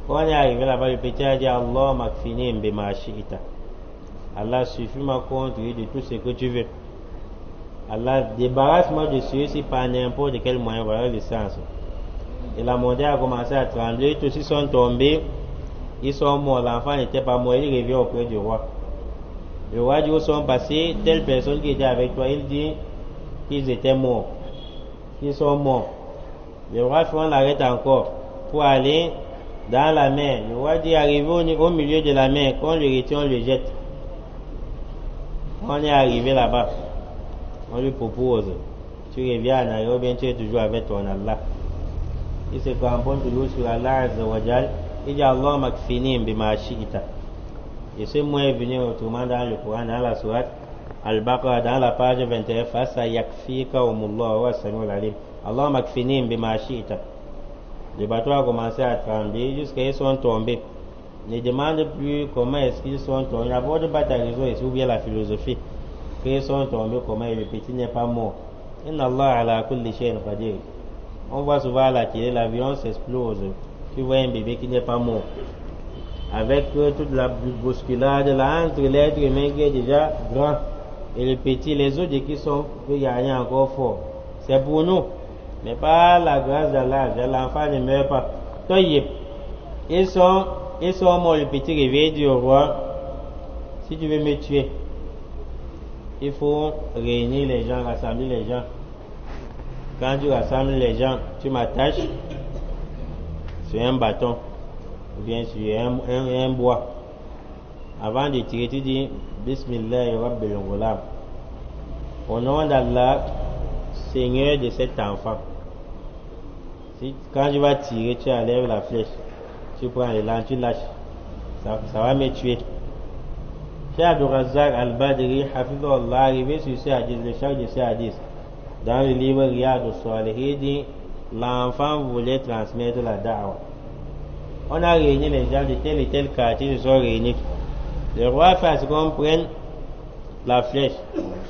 Quand on est arrivé là-bas, le petit a dit Allah makfini bima shi'ta. Allah suffit-moi contre de tout ce que tu veux. Allah débarrasse-moi de ceux-ci par n'importe quel moyen. Voilà le sens. Et la montagne a commencé à trembler, tous ils sont tombés, ils sont morts. L'enfant n'était pas mort, il revient auprès du roi. Le roi dit où sont passés telle personne qui était avec toi. Il dit qu'ils étaient morts. Ils sont morts. Le roi fait on l'arrête encore pour aller dans la mer. Le roi dit arrivé au milieu de la mer, quand on le retient, on le jette. On est arrivé là-bas, on lui propose, tu reviens en arrière, bien tu es toujours avec ton Allah. Il se cramponne toujours sur Allah Azza wa Jal. Il dit Allah makfini bima shi'ta. Et ce mot est venu autrement dans le Coran, dans la sourate Al-Baqarah, dans la page 21, face à yakfika umullah wa samiul alim. Allah makfini bima shi'ta. Le bateau a commencé à trembler jusqu'à ce qu'ils sont tombés. Ne demande plus comment est-ce qu'ils sont tombés. N'aborde pas ta raison et ou bien la philosophie. Qu'ils sont tombés, comment le petit n'est pas mort. Inna Allah ala kulli shay'in qadir. On voit souvent à la télé, l'avion s'explose. Tu vois un bébé qui n'est pas mort. Avec toute la bousculade là entre l'être humain qui est déjà grand et le petit, les autres qui sont peut gagner encore fort. C'est pour nous. Mais pas la grâce d'Allah. L'enfant ne meurt pas. Ils sont morts. Le petit réveil du roi. Si tu veux me tuer, il faut réunir les gens, rassembler les gens. Quand tu rassembles les gens, tu m'attaches sur un bâton ou bien sur un bois. Avant de tirer, tu dis Bismillah Rabbil Ghulam. Au nom d'Allah, Seigneur de cet enfant. Quand tu vas tirer, tu enlèves la flèche. Tu prends l'élan, tu lâches. Ça va me tuer. Cheikh Abdul Razak Al-Badri, Hafidhullah, arrivé sur ce hadith, le chef de ce hadith, dans le livre Riyad al-Salihin, il dit l'enfant voulait transmettre la da'wa. On a réuni les gens de tel et tel quartier, ils se sont réunis. Le roi fait ce qu'on prenne la flèche,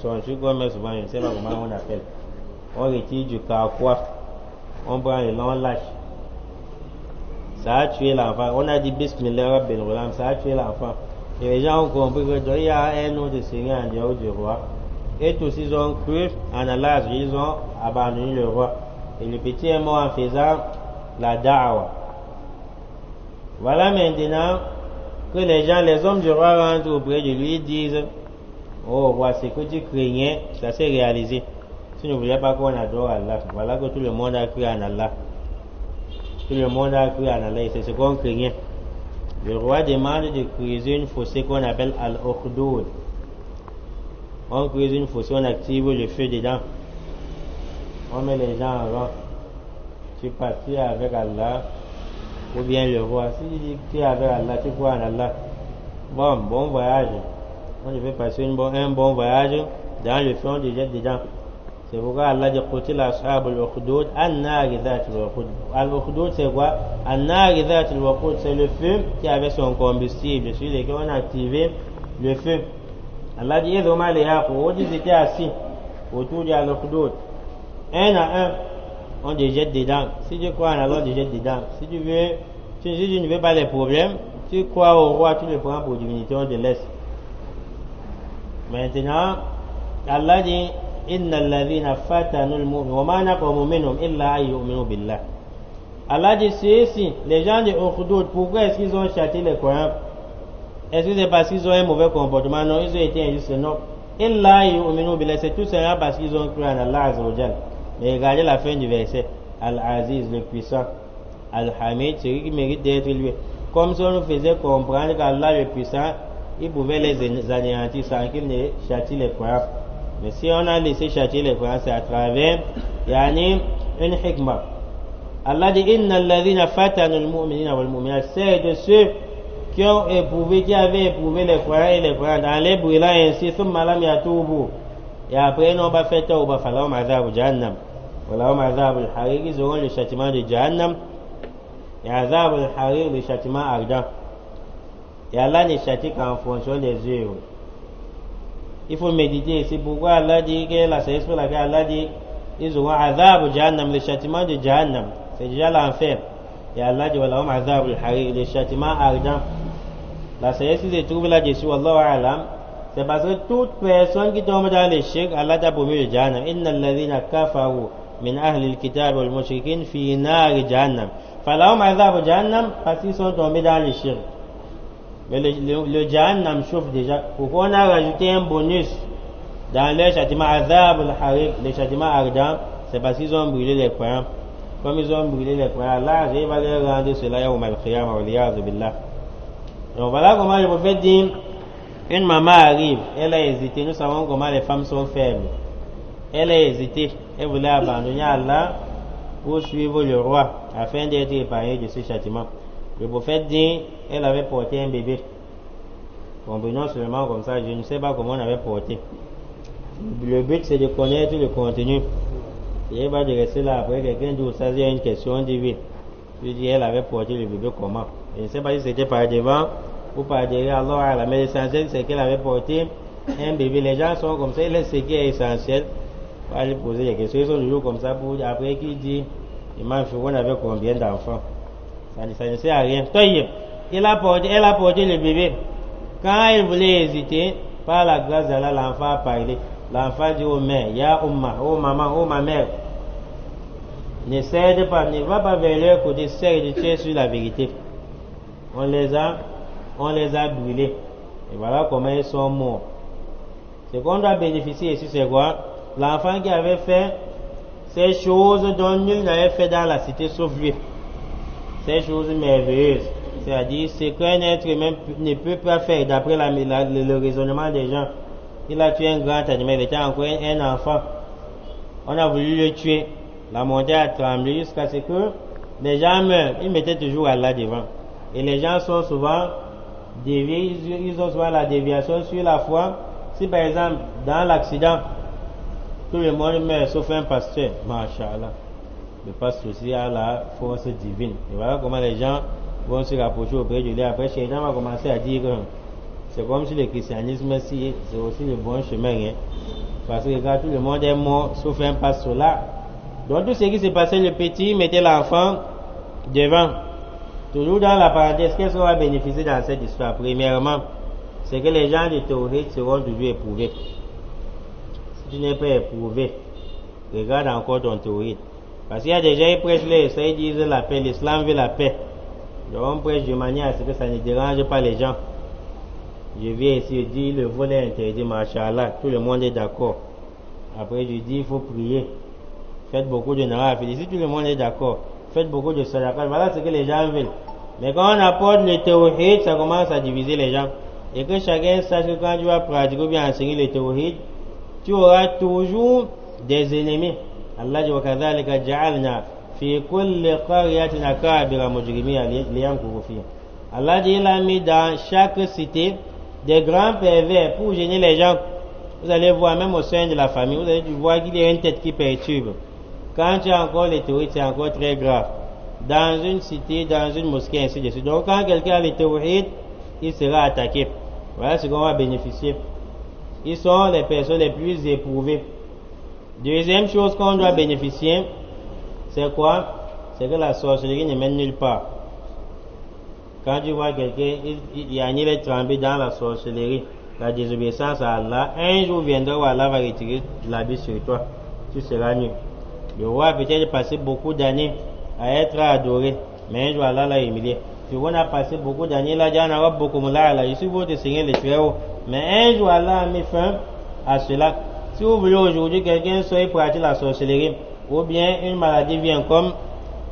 son truc qu'on met souvent, je ne sais pas comment on appelle. On retire du carquois, on prend le long, on lâche. Ça a tué l'enfant. On a dit Bismillah Rabbil Ghulam, ça a tué l'enfant. Et les gens ont compris qu'il y a un autre Seigneur en dehors du roi. Et tous ils ont cru en Allah, ils ont abandonné le roi. Et le petit est mort en faisant la da'wa. Voilà maintenant que les gens, les hommes du roi rentrent auprès de lui et disent oh roi, ce que tu craignais, ça s'est réalisé. Tu ne voulais pas qu'on adore Allah. Voilà que tout le monde a cru en Allah. Tout le monde a cru en Allah et c'est ce qu'on craignait. Le roi demande de creuser une fossée qu'on appelle Al-Ukhdud. On creuse une fossée, on active le feu dedans. On met les gens en rang. Tu partis avec Allah ou bien le roi. Si tu es avec Allah, tu crois en Allah. Bon voyage. On devait passer un bon voyage. Dans le feu, on te jette dedans. C'est pourquoi Allah dit Qutil ashab al-ukhdud an-nari dhat al-waqud. Al-ukhdud c'est quoi? An-nari dhat al-waqud, c'est le feu qui avait son combustible sur lequel on a activé le feu. Allah dit Idhuma li yaqud, ils étaient assis autour de al-ukhdud. Un à un, on te jette dedans. Si tu crois en Allah, on te jette dedans. Si tu ne veux pas les problèmes, tu crois au roi, tu le prends pour divinité, on te laisse. Maintenant, Allah dit Inna alladhina fatanul mu'min wa ma naqamu minhum illa ay yu'minu billah. Allah dit ceci, les gens de Ukhdud, pourquoi est-ce qu'ils ont châtié les croyants? Est-ce que c'est parce qu'ils ont un mauvais comportement? Non, ils ont été injustes. Non. Illa ay yu'minu billah, c'est tout simplement parce qu'ils ont cru en Allah Azza wa Jal. Mais regardez la fin du verset. Al-Aziz, le puissant. Al-Hamid, celui qui mérite d'être loué. Comme si on nous faisait comprendre qu'Allah le puissant, il pouvait les anéantir sans qu'il ne châtie les croyants. Mais si on a laissé châtier les croyants, c'est à travers une hikmah. Allah dit Inna alladhina fatanul mu'minina wal mu'minat, c'est de ceux qui avaient éprouvé les croyants et les croyants dans les brûlants ainsi, thumma lam yatubu. Et après ils n'ont pas fait tawbah, falahum azab jahannam walahum azab al-harir, ils auront le châtiment de Jahannam et azab al-harir, le châtiment ardent. Et Allah ne châtie qu'en fonction des œuvres. Il faut méditer. C'est pourquoi Allah dit que la sagesse pour laquelle Allah dit ils auront azab jahannam, le châtiment de Jahannam. C'est déjà l'enfer. Et Allah dit walahum azab al-harir, le châtiment ardent. La sagesse qui se trouve là-dessus, Wallahu a'lam, c'est parce que toute personne qui tombe dans les shirk, Allah t'a promis le Jahannam. Inna alladhina kafaru min ahli al-kitab wal mushrikin fi nar Jahannam. Falahum azab Jahannam parce qu'ils sont tombés dans les shirk. Mais le Jahannam chauffe déjà. Pourquoi on a rajouté un bonus dans le châtiment azab al-harir, le châtiment ardent? C'est parce qu'ils ont brûlé les croyants. Comme ils ont brûlé les croyants, Allah va leur rendre cela yawm al-qiyamah wa liya'udhu billah. Donc voilà comment le prophète dit, une maman arrive, elle a hésité. Nous savons comment les femmes sont faibles. Elle a hésité, elle voulait abandonner Allah pour suivre le roi afin d'être épargnée de ce châtiment. Le prophète dit, elle avait porté un bébé. Comprenons seulement comme ça, je ne sais pas comment on avait porté. Le but c'est de connaître le contenu. Et pas de rester là après quelqu'un dit, ça c'est une question de vie. Je dis, elle avait porté le bébé comment? Je ne sais pas si c'était par devant ou par derrière Allah. Mais l'essentiel c'est qu'elle avait porté un bébé. Les gens sont comme ça, ils laissent ce qui est essentiel. Pas lui poser des questions. Ils sont toujours comme ça pour après qui dit, Imam Fouron avait combien d'enfants? Ça ne sert à rien. Elle a porté le bébé. Quand elle voulait hésiter, par la grâce d'Allah, l'enfant a parlé. L'enfant dit aux mères, Ya Umma, oh maman, oh ma mère, ne cède pas, ne va pas vers leur côté, cède de tuer sur la vérité. On les a brûlés. Et voilà comment ils sont morts. Ce qu'on doit bénéficier ici, c'est quoi? L'enfant qui avait fait ces choses dont nul n'avait fait dans la cité sauf lui. Ces choses merveilleuses. C'est-à-dire, ce qu'un être humain ne peut pas faire d'après le raisonnement des gens. Il a tué un grand animal, il était encore un enfant. On a voulu le tuer. La montagne a tremblé jusqu'à ce que les gens meurent. Ils mettaient toujours Allah devant. Et les gens sont souvent déviés, ils ont souvent la déviation sur la foi. Si par exemple, dans l'accident, tout le monde meurt sauf un pasteur, Masha'Allah. Le pasteur aussi a la force divine. Et voilà comment les gens vont se rapprocher auprès de lui. Après, Shaitan va commencer à dire que c'est comme si le christianisme, c'est aussi le bon chemin. Hein. Parce que regarde, tout le monde est mort, sauf un pasteur là. Donc tout ce qui s'est passé, le petit mettait l'enfant devant. Toujours dans la parenthèse, qu'est-ce qu'on va bénéficier dans cette histoire? Premièrement, c'est que les gens de Tawhid seront toujours éprouvés. Si tu n'es pas éprouvé, regarde encore ton Tawhid. Parce qu'il y a des gens qui prêchent ils disent la paix, l'islam veut la paix. Donc on prêche de manière à ce que ça ne dérange pas les gens. Je viens ici, je dis le vol est interdit, Masha'Allah, tout le monde est d'accord. Après je dis il faut prier. Faites beaucoup de nawafil. Si tout le monde est d'accord, faites beaucoup de sadaqat. Voilà ce que les gens veulent. Mais quand on apporte le tawhid, ça commence à diviser les gens. Et que chacun sache que quand tu vas pratiquer ou bien enseigner le tawhid, tu auras toujours des ennemis. Allah dit وَكَذَلِكَ جَعَلْنَا فِي كُلِّ قَرْيَةٍ أَكَابِرَ مُجْرِمِينَ لِيَمْكُرُوا فِيهَا. Allah dit il a mis dans chaque cité des grands pervers pour gêner les gens. Vous allez voir même au sein de la famille, vous allez voir qu'il y a une tête qui perturbe. Quand tu as encore les tawhid, c'est encore très grave. Dans une cité, dans une mosquée, ainsi de suite. Donc quand quelqu'un a les tawhid, il sera attaqué. Voilà ce qu'on va bénéficier. Ils sont les personnes les plus éprouvées. Deuxième chose qu'on doit bénéficier, c'est quoi? C'est que la sorcellerie ne mène nulle part. Quand tu vois quelqu'un, il y a un île trempé dans la sorcellerie, la désobéissance à Allah, un jour viendra où Allah va retirer l'habit sur toi. Tu seras nu. Le roi a peut-être passé beaucoup d'années à être adoré, mais un jour Allah l'a humilié. Puis on a passé beaucoup d'années là, je suis votre Seigneur le Très-Haut, mais un jour Allah a mis fin à cela. Si vous voulez aujourd'hui quelqu'un soit pratique la sorcellerie, ou bien une maladie vient comme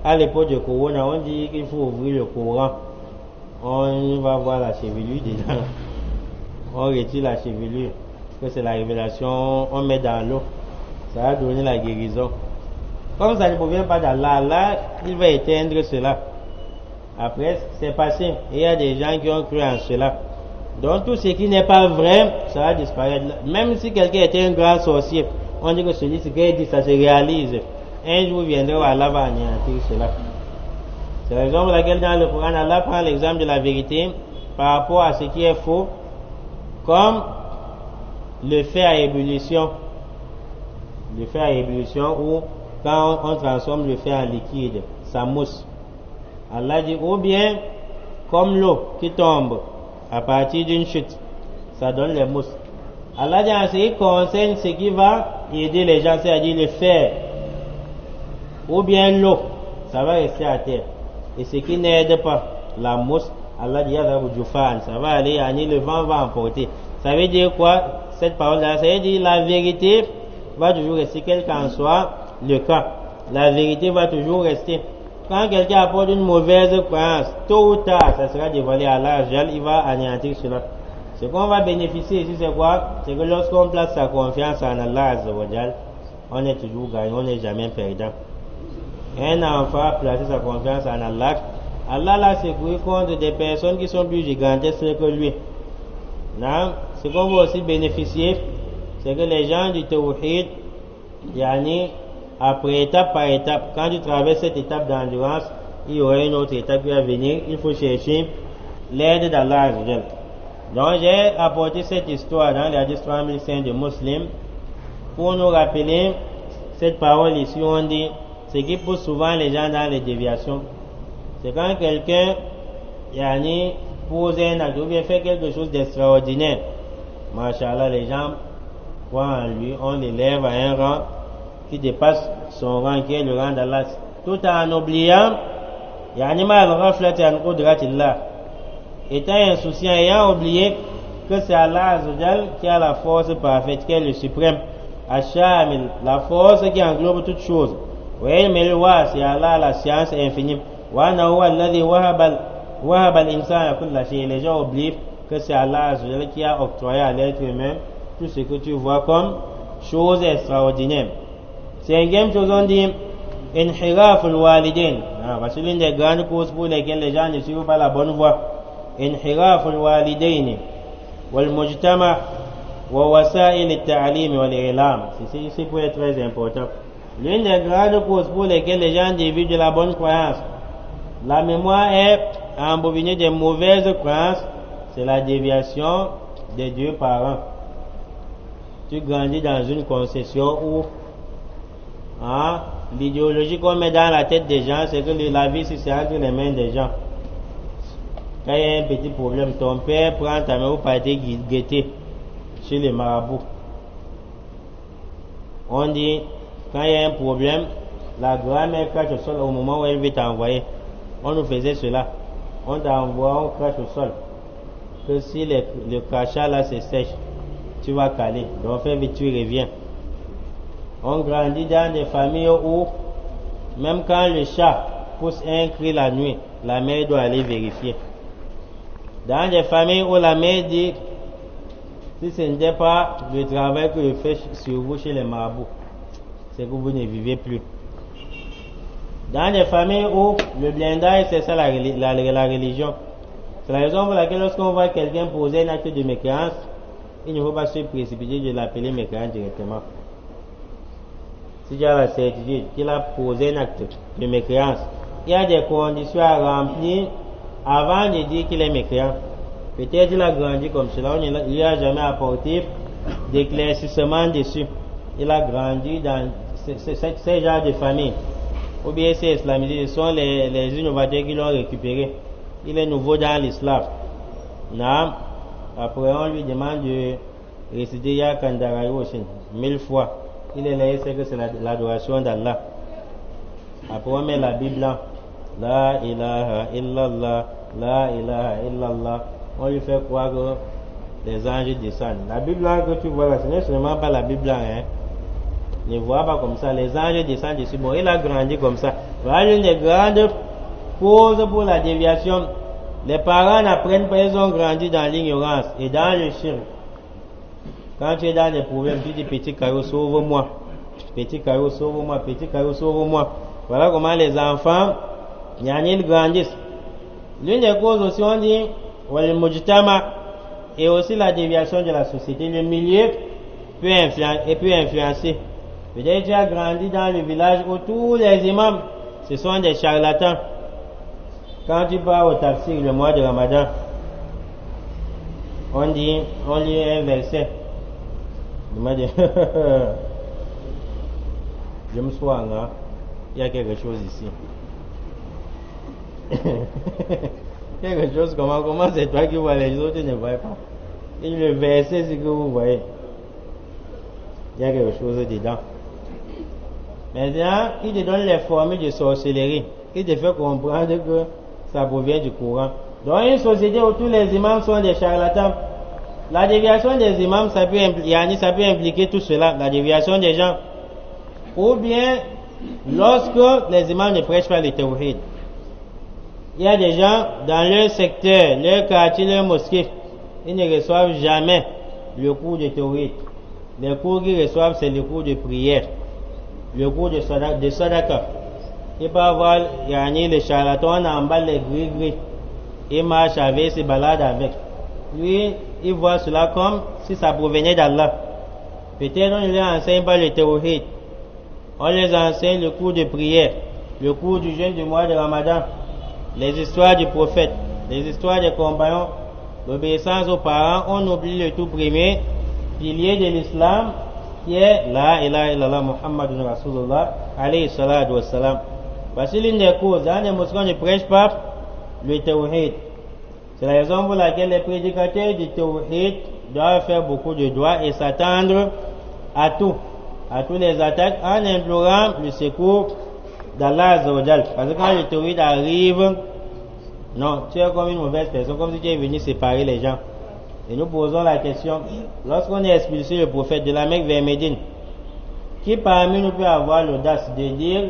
à l'époque de Corona, on dit qu'il faut ouvrir le Coran. On va voir la chevelure dedans. On retire la chevelure, que c'est la révélation, on met dans l'eau. Ça va donner la guérison. Comme ça ne provient pas d'Allah, Allah, il va éteindre cela. Après, c'est passé. Et il y a des gens qui ont cru en cela. Donc tout ce qui n'est pas vrai, ça va disparaître. Même si quelqu'un était un grand sorcier, on dit que celui qui dit ça se réalise. Un jour viendra où Allah va anéantir cela. C'est la raison pour laquelle dans le Coran, Allah prend l'exemple de la vérité par rapport à ce qui est faux, comme le fait à ébullition. Le fait à ébullition ou quand on transforme le fait en liquide, ça mousse. Allah dit, ou bien comme l'eau qui tombe à partir d'une chute, ça donne les mousses. Allah dit en ce qui concerne ce qui va aider les gens, c'est-à-dire le fer, ou bien l'eau, ça va rester à terre. Et ce qui n'aide pas, la mousse, Allah dit, ça va aller, le vent va emporter. Ça veut dire quoi, cette parole-là? Ça veut dire la vérité va toujours rester, quel qu'en soit le cas. La vérité va toujours rester. Quand quelqu'un apporte une mauvaise croyance, tôt ou tard, ça sera dévoilé à l'âge, il va anéantir cela. Ce qu'on va bénéficier ici, c'est quoi? C'est que lorsqu'on place sa confiance en Allah, on est toujours gagnant, on n'est jamais perdant. Un enfant a placé sa confiance en Allah. Allah l'a sécurisé contre des personnes qui sont plus gigantesques que lui. Non? Ce qu'on va aussi bénéficier, c'est que les gens du Tawhid, après étape par étape, quand tu traverses cette étape d'endurance, il y aura une autre étape qui va venir. Il faut chercher l'aide d'Allah. Donc j'ai apporté cette histoire dans les hadiths 3500 de Muslims pour nous rappeler cette parole ici où on dit ce qui pousse souvent les gens dans les déviations. C'est quand quelqu'un pose un acte ou bien fait quelque chose d'extraordinaire. Masha'Allah, les gens croient en lui, on l'élève à un rang qui dépasse son rang, qui est le rang d'Allah, tout en oubliant étant insouciant, ayant oublié que c'est Allah Azzawajal qui a la force parfaite, qui est le suprême, Ashamil, la force qui englobe toutes choses. Oui, mais le roi, c'est Allah, la science infinie. Les gens oublient que c'est Allah Azzawajal qui a octroyé à l'être humain tout ce que tu vois comme chose extraordinaire. Cinquième chose, on dit Inhiraful walidain. C'est l'une des grandes causes pour lesquelles les gens ne suivent pas la bonne voie. Inhiraful walidain wal mujtama wa wasa'il at-ta'lim wal i'lam. C'est pour être très important. L'une des grandes causes pour lesquelles les gens dévient de la bonne croyance, la mémoire est embobinée des mauvaises croyances, c'est la déviation des deux parents. Tu grandis dans une concession où l'idéologie qu'on met dans la tête des gens, c'est que la vie c'est entre les mains des gens. Quand il y a un petit problème, ton père prend ta main pour partir guetter chez les marabouts. On dit, quand il y a un problème, la grand-mère crache au sol au moment où elle veut t'envoyer. On nous faisait cela. On t'envoie, on crache au sol. Que si le crachat là se sèche, tu vas caler. Donc fais vite, tu reviens. On grandit dans des familles où, même quand le chat pousse un cri la nuit, la mère doit aller vérifier. Dans des familles où la mère dit, si ce n'était pas le travail que je fais sur vous chez les marabouts, c'est que vous ne vivez plus. Dans des familles où le blindage, c'est ça la religion. C'est la raison pour laquelle lorsqu'on voit quelqu'un poser un acte de mécréance, il ne faut pas se précipiter de l'appeler mécréant directement. Si tu as la certitude qu'il a posé un acte de mécréance, il y a des conditions à remplir avant de dire qu'il est mécréant. Peut-être qu'il a grandi comme cela, on ne lui a jamais apporté d'éclaircissement dessus. Il a grandi dans ce genre de famille. Ou bien c'est islamisé, ce sont les innovateurs qui l'ont récupéré. Il est nouveau dans l'islam. Après on lui demande de réciter Ya Kandarayoshin 1000 fois. Il est là, il sait que c'est l'adoration d'Allah. Après on met la Bible là. La ilaha illallah, la ilaha illallah. On lui fait croire que les anges descendent. La Bible là que tu vois là, ce n'est seulement pas la Bible là, hein. Ne vois pas comme ça, les anges descendent dessus. Bon, il a grandi comme ça. Voilà une des grandes causes pour la déviation. Les parents n'apprennent pas, ils ont grandi dans l'ignorance et dans le shirk. Quand tu es dans des problèmes, tu dis petit caillou, sauve-moi. Petit caillou, sauve-moi. Petit caillou, sauve-moi. Voilà comment les enfants, ils grandissent. L'une des causes aussi, on dit, le mujtama, et aussi la déviation de la société. Le milieu peut influencer. Peut-être que tu as grandi dans le village où tous les imams, ce sont des charlatans. Quand tu pars au tafsir le mois de Ramadan, On lit un verset. Il m'a dit, je me sois là, il y a quelque chose ici. Quelque chose, comment c'est toi qui vois, les autres ne voient pas. Et le verset, c'est que vous voyez. Il y a quelque chose dedans. Maintenant, il te donne les formules de sorcellerie. Il te fait comprendre que ça provient du Coran. Dans une société où tous les imams sont des charlatans, la déviation des imams, ça peut impliquer tout cela, la déviation des gens. Ou bien, lorsque les imams ne prêchent pas le tawhid, il y a des gens dans leur secteur, leur quartier, leur mosquée, ils ne reçoivent jamais le cours de tawhid. Les cours qu'ils reçoivent, c'est le cours de prière, le cours de sadaqa. Il peut avoir les charlatans, on emballe les gris-gris. Il marche avec, se balade avec. Lui, il voit cela comme si ça provenait d'Allah. Peut-être on ne leur enseigne pas le tawhid. On les enseigne le cours de prière, le cours du jeûne du mois de Ramadan, les histoires du prophète, les histoires des compagnons, l'obéissance aux parents. On oublie le tout premier pilier de l'islam qui est la ilaha illallah Muhammadun Rasulullah alayhi salatu wassalam. Voici l'une des causes. Dans les mosquées, on ne prêche pas le tawhid. C'est la raison pour laquelle les prédicateurs du tawhid doivent faire beaucoup de doigts et s'attendre à tous les attaques en implorant le secours d'Allah Azzawajal. Parce que quand le tawhid arrive, non, tu es comme une mauvaise personne, comme si tu es venu séparer les gens. Et nous posons la question, lorsqu'on a expulsé le prophète de la Mecque vers Médine, qui parmi nous peut avoir l'audace de dire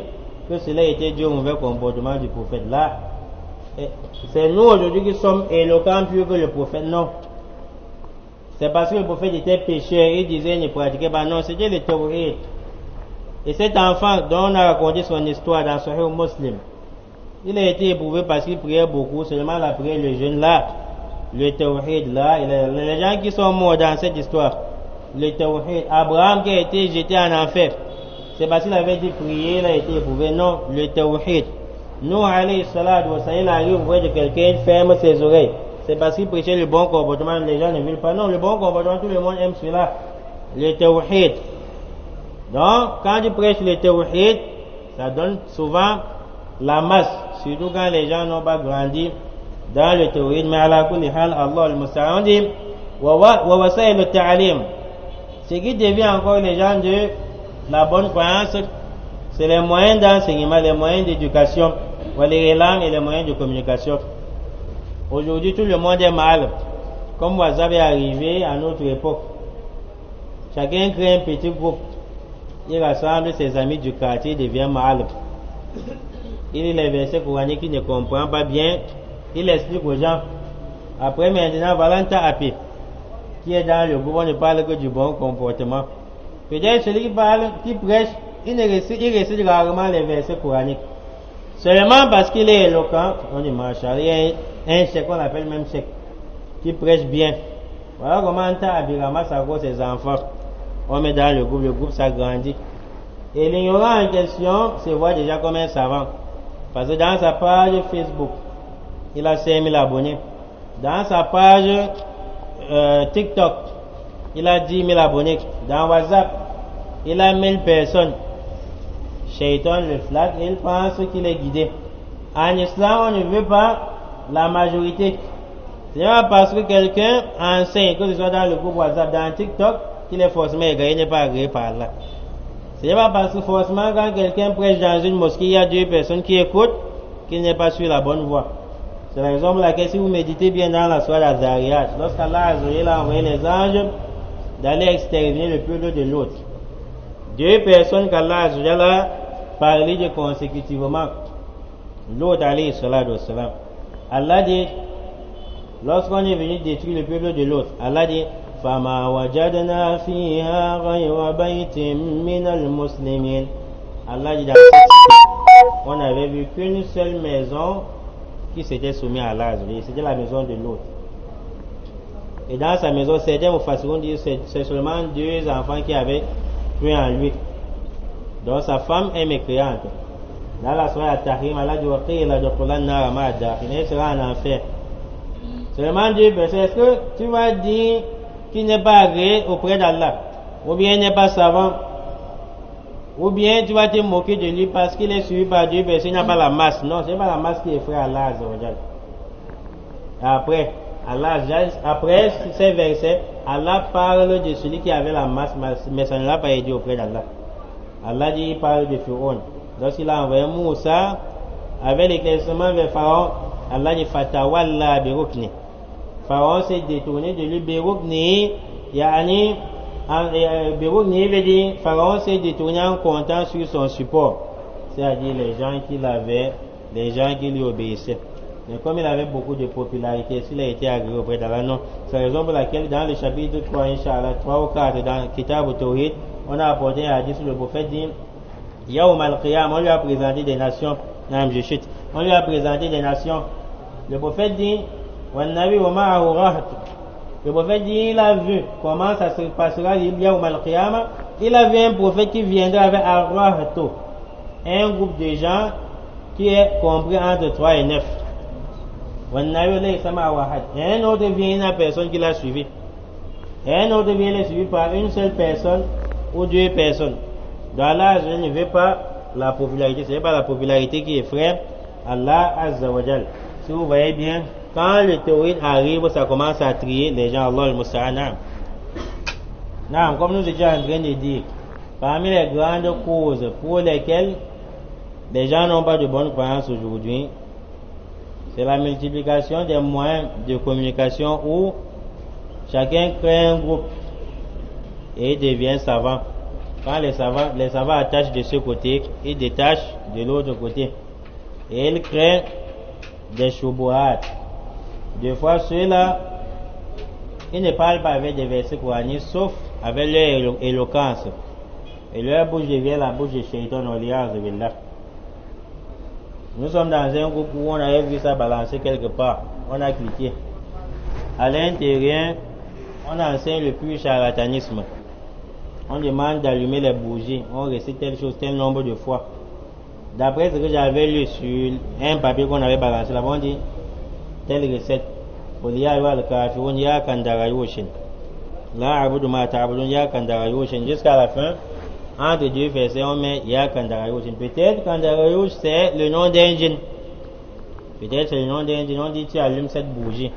que cela était dû au mauvais comportement du prophète? Là, c'est nous aujourd'hui qui sommes éloquents plus que le prophète. Non, c'est parce que le prophète était pécheur, il disait ne pratiquait pas. Non, c'était le tawhid. Et cet enfant dont on a raconté son histoire dans Sahih Muslim, il a été éprouvé parce qu'il priait beaucoup, seulement la prière, le jeûne là, le tawhid là, les gens qui sont morts dans cette histoire, le tawhid. Abraham qui a été jeté en enfer, c'est parce qu'il avait dit prier, il a été éprouvé. Non, le tawhid. Nous, alayhi salatu wa sallam, il arrive auprès de quelqu'un, il ferme ses oreilles. C'est parce qu'il prêchait le bon comportement, les gens ne veulent pas. Non, le bon comportement, tout le monde aime cela. Le tawhid. Donc, quand tu prêches le tawhid, ça donne souvent la masse, surtout quand les gens n'ont pas grandi dans le tawhid. Mais à la kulli hal, Allah al-Musta'an dit, wa wasa'il al-ta'alim. Ce qui devient encore les gens de la bonne croyance, c'est les moyens d'enseignement, les moyens d'éducation, les langues et les moyens de communication. Aujourd'hui, tout le monde est mal. Comme WhatsApp est arrivé à notre époque, chacun crée un petit groupe. Il rassemble ses amis du quartier, il devient mal. Il lit les versets coraniques qu'il ne comprend pas bien. Il explique aux gens. Après, maintenant, voilà un tapis qui est dans le groupe. On ne parle que du bon comportement. Peut-être celui qui prêche, il récite rarement les versets coraniques. Seulement parce qu'il est éloquent, on dit machallah, il y a un chèque, on l'appelle même chèque, qui prêche bien. Voilà comment on t'a ramasse à cause ses enfants. On met dans le groupe s'agrandit. Et l'ignorant en question se voit déjà comme un savant. Parce que dans sa page Facebook, il a 5000 abonnés. Dans sa page TikTok, il a 10 000 abonnés. Dans WhatsApp, il a 1000 personnes. Shaitan le flatte et il pense qu'il est guidé. En islam, on ne veut pas la majorité. C'est pas parce que quelqu'un enseigne, que ce soit dans le groupe WhatsApp, dans TikTok, qu'il est forcément égaré, il n'est pas agréé par Allah. Ce n'est pas parce que forcément quand quelqu'un prêche dans une mosquée, il y a 2 personnes qui écoutent, qu'il n'est pas sur la bonne voie. C'est la raison pour laquelle si vous méditez bien dans la soirée d'Azariat, lorsqu'Allah a envoyé les anges d'aller exterminer le peuple de l'autre, 2 personnes qu'Allah a parlé de consécutivement, l'autre alayhi salatu wassalam. Allah dit, lorsqu'on est venu détruire le peuple de l'autre, Allah dit, فَمَا وَجَدْنَا فِيهَا غَيْرَ بَيْتٍ مِّنَ الْمُسْلِمِينَ. Allah dit dans cette cité, on n'avait vu qu'une seule maison qui s'était soumise à Allah, c'était la maison de l'autre. Et dans sa maison, certains mufassirun disent que c'est seulement 2 enfants qui avaient cru en lui. Donc sa femme est mécréante. Dans la soirée à Tahrim, Allah dit, il sera en enfer Seulement Dieu peut. Est-ce que tu vas dire qu'il n'est pas agréé auprès d'Allah, ou bien il n'est pas savant, ou bien tu vas te moquer de lui parce qu'il est suivi par Dieu parce qu'il n'a pas la masse. Non, ce n'est pas la masse qui effraie Allah Azzawajal. Après ces versets, Allah parle de celui qui avait la masse, mais ça ne l'a pas aidé auprès d'Allah. Allah dit, il parle de Pharaon. Lorsqu'il a envoyé Moussa avec l'éclaircissement vers Pharaon, Allah dit Fatawalla Birukni. Pharaon s'est détourné de lui. Birukni, Birukni veut dire Pharaon s'est détourné en comptant sur son support, c'est-à-dire les gens qu'il avait, les gens qui lui obéissaient. Mais comme il avait beaucoup de popularité, s'il a été agréé auprès d'Allah, non. C'est la raison pour laquelle dans le chapitre 3, Inch'Allah, 3 ou 4, dans Kitab al-Tawhid, on a apporté un hadith où le prophète dit Yawm al-Qiyam, on lui a présenté des nations. Non, je chute. On lui a présenté des nations. Le prophète dit Wannabi wa ma'ahu rahatu. Le prophète dit il a vu comment ça se passera Yawm al-Qiyam. Il a vu un prophète qui viendra avec ar-rahatu, un groupe de gens qui est compris entre 3 et 9. Et un autre vient, une personne qui l'a suivi. Et un autre vient, il est suivi par une seule personne ou 2 personnes. Dans là, je ne veux pas la popularité. Ce n'est pas la popularité qui effraie Allah Azzawajal. Si vous voyez bien, quand le tawhid arrive, ça commence à trier les gens. Allah al-Musta'an. Non, comme nous étions en train de dire, parmi les grandes causes pour lesquelles les gens n'ont pas de bonne croyance aujourd'hui, c'est la multiplication des moyens de communication où chacun crée un groupe et devient savant. Quand les savants attachent de ce côté, ils détachent de l'autre côté. Et ils créent des shubuhat. Des fois, ceux-là, ils ne parlent pas avec des versets coraniques, sauf avec leur éloquence. Et leur bouche devient la bouche de Shaitan, Nous sommes dans un groupe où on avait vu ça balancer quelque part. On a cliqué. À l'intérieur, on enseigne le pur charlatanisme. On demande d'allumer les bougies. On récite telle chose, tel nombre de fois. D'après ce que j'avais lu sur un papier qu'on avait balancé là-bas, on dit telle recette. Jusqu'à la fin, entre deux versets, on met Ya Kandarayoshin. Peut-être Kandarayoshin, c'est le nom d'un djinn. Peut-être c'est le nom d'un djinn. On dit tu allumes cette bougie.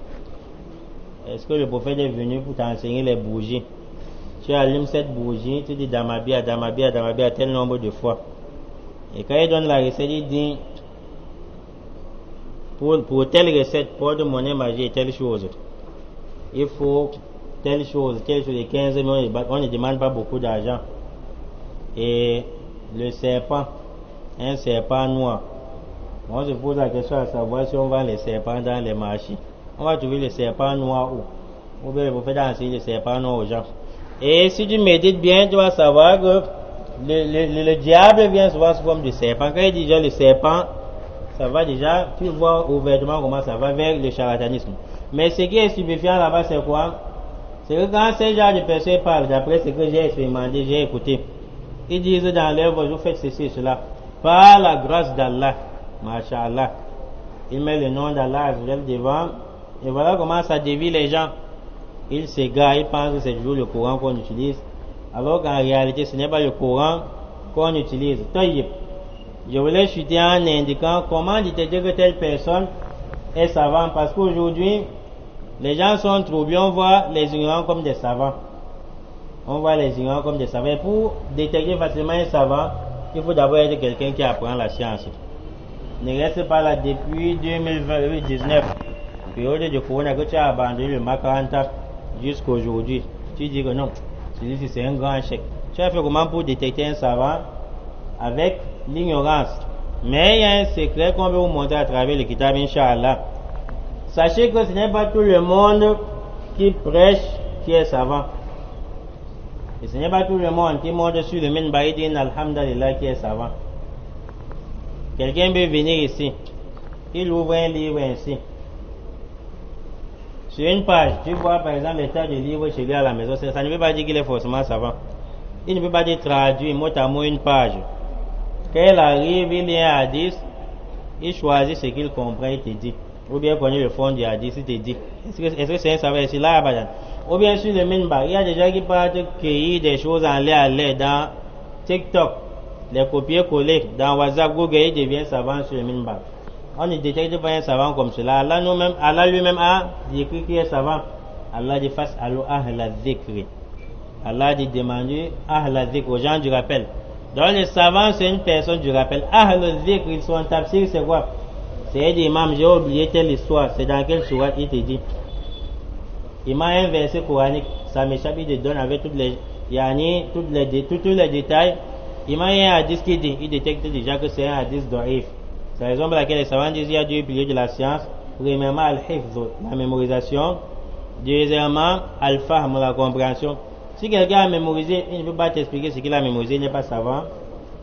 Est-ce que le prophète est venu pour t'enseigner les bougies? Tu allumes cette bougie, tu dis Damabia, Damabia, Damabia, tel nombre de fois. Et quand il donne la recette, il dit pour telle recette, pour de monnaie magique, telle chose, il faut telle chose, et 15 millions, on ne demande pas beaucoup d'argent. Et le serpent, un serpent noir. On se pose la question à savoir si on vend les serpents dans les marchés. On va trouver le serpent noir où? Ou bien le prophète a enseigné le serpent noir aux gens. Et si tu médites bien, tu vas savoir que le diable vient souvent sous forme de serpent. Quand il dit déjà le serpent, ça va déjà, tu vois ouvertement comment ça va vers le charlatanisme. Mais ce qui est stupéfiant là-bas, c'est quoi? C'est que quand ces gens de personnes parlent, d'après ce que j'ai expérimenté, j'ai écouté, ils disent dans leur voix, vous faites ceci et cela. Par la grâce d'Allah, Masha'Allah. Ils mettent le nom d'Allah devant. Et voilà comment ça dévie les gens. Ils s'égarent, ils pensent que c'est toujours le Coran qu'on utilise. Alors qu'en réalité, ce n'est pas le Coran qu'on utilise. Taïb. Je voulais chuter en indiquant comment détecter que telle personne est savante. Parce qu'aujourd'hui, les gens sont troublés. On voit les ignorants comme des savants. On voit les ignorants comme des savants. Et pour détecter facilement un savant, il faut d'abord être quelqu'un qui apprend la science. Ne reste pas là depuis 2019, période de Corona, que tu as abandonné le Macaranta jusqu'à aujourd'hui. Tu dis que non, celui-ci c'est un grand chèque. Tu as fait comment pour détecter un savant avec l'ignorance? Mais il y a un secret qu'on veut vous montrer à travers le Kitab, Inch'Allah. Sachez que ce n'est pas tout le monde qui prêche qui est savant. Et ce n'est pas tout le monde qui monte sur le minbar et dit Alhamdulillah qui est savant. Quelqu'un peut venir ici, il ouvre un livre ainsi. Sur une page, tu vois par exemple l'état de livre chez lui à la maison, ça ne veut pas dire qu'il est forcément savant. Il ne peut pas dire traduire mot à mot une page. Quand il arrive, il y a un hadith, il choisit ce qu'il comprend et te dit. ou bien prenez le fond du hadith, si tu dis, est-ce que c'est un savant ici là, ou bien sur le minbar, il y a des gens qui partent créer des choses en l'air dans TikTok, les copier-coller dans WhatsApp, Google, ils deviennent savants sur le minbar. On ne détecte pas un savant comme cela. Allah lui-même a écrit qu'il est savant. Allah dit face à l'ahla dhikri. Allah dit demander ahla dhikri aux gens du rappel. Donc les savants c'est une personne du rappel. Ahla dhikri, ils sont en tafsir, c'est quoi? C'est des imams, j'ai oublié telle histoire. C'est dans quelle sourate il te dit? Il m'a un verset coranique, ça m'échappe, il te donne avec tous les détails. Il m'a un hadith qui dit, il détecte déjà que c'est un hadith d'Oif. C'est la raison pour laquelle les savants disent qu'il y a deux piliers de la science. Premièrement, al-hifz, la mémorisation. Deuxièmement, al-fahm, la compréhension. Si quelqu'un a mémorisé, il ne peut pas t'expliquer ce qu'il a mémorisé, il n'est pas savant.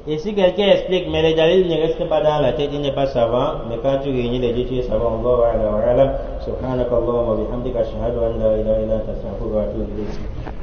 Et si quelqu'un explique, mais les dalils ne restent pas dans la tête, il n'est pas savant. Mais quand tu réunis les deux, tu es savant. Allahu a'lam. Subhanakallahumma wa bihamdika ashhadu an la ilaha illa anta astaghfiruka wa atubu ilayk.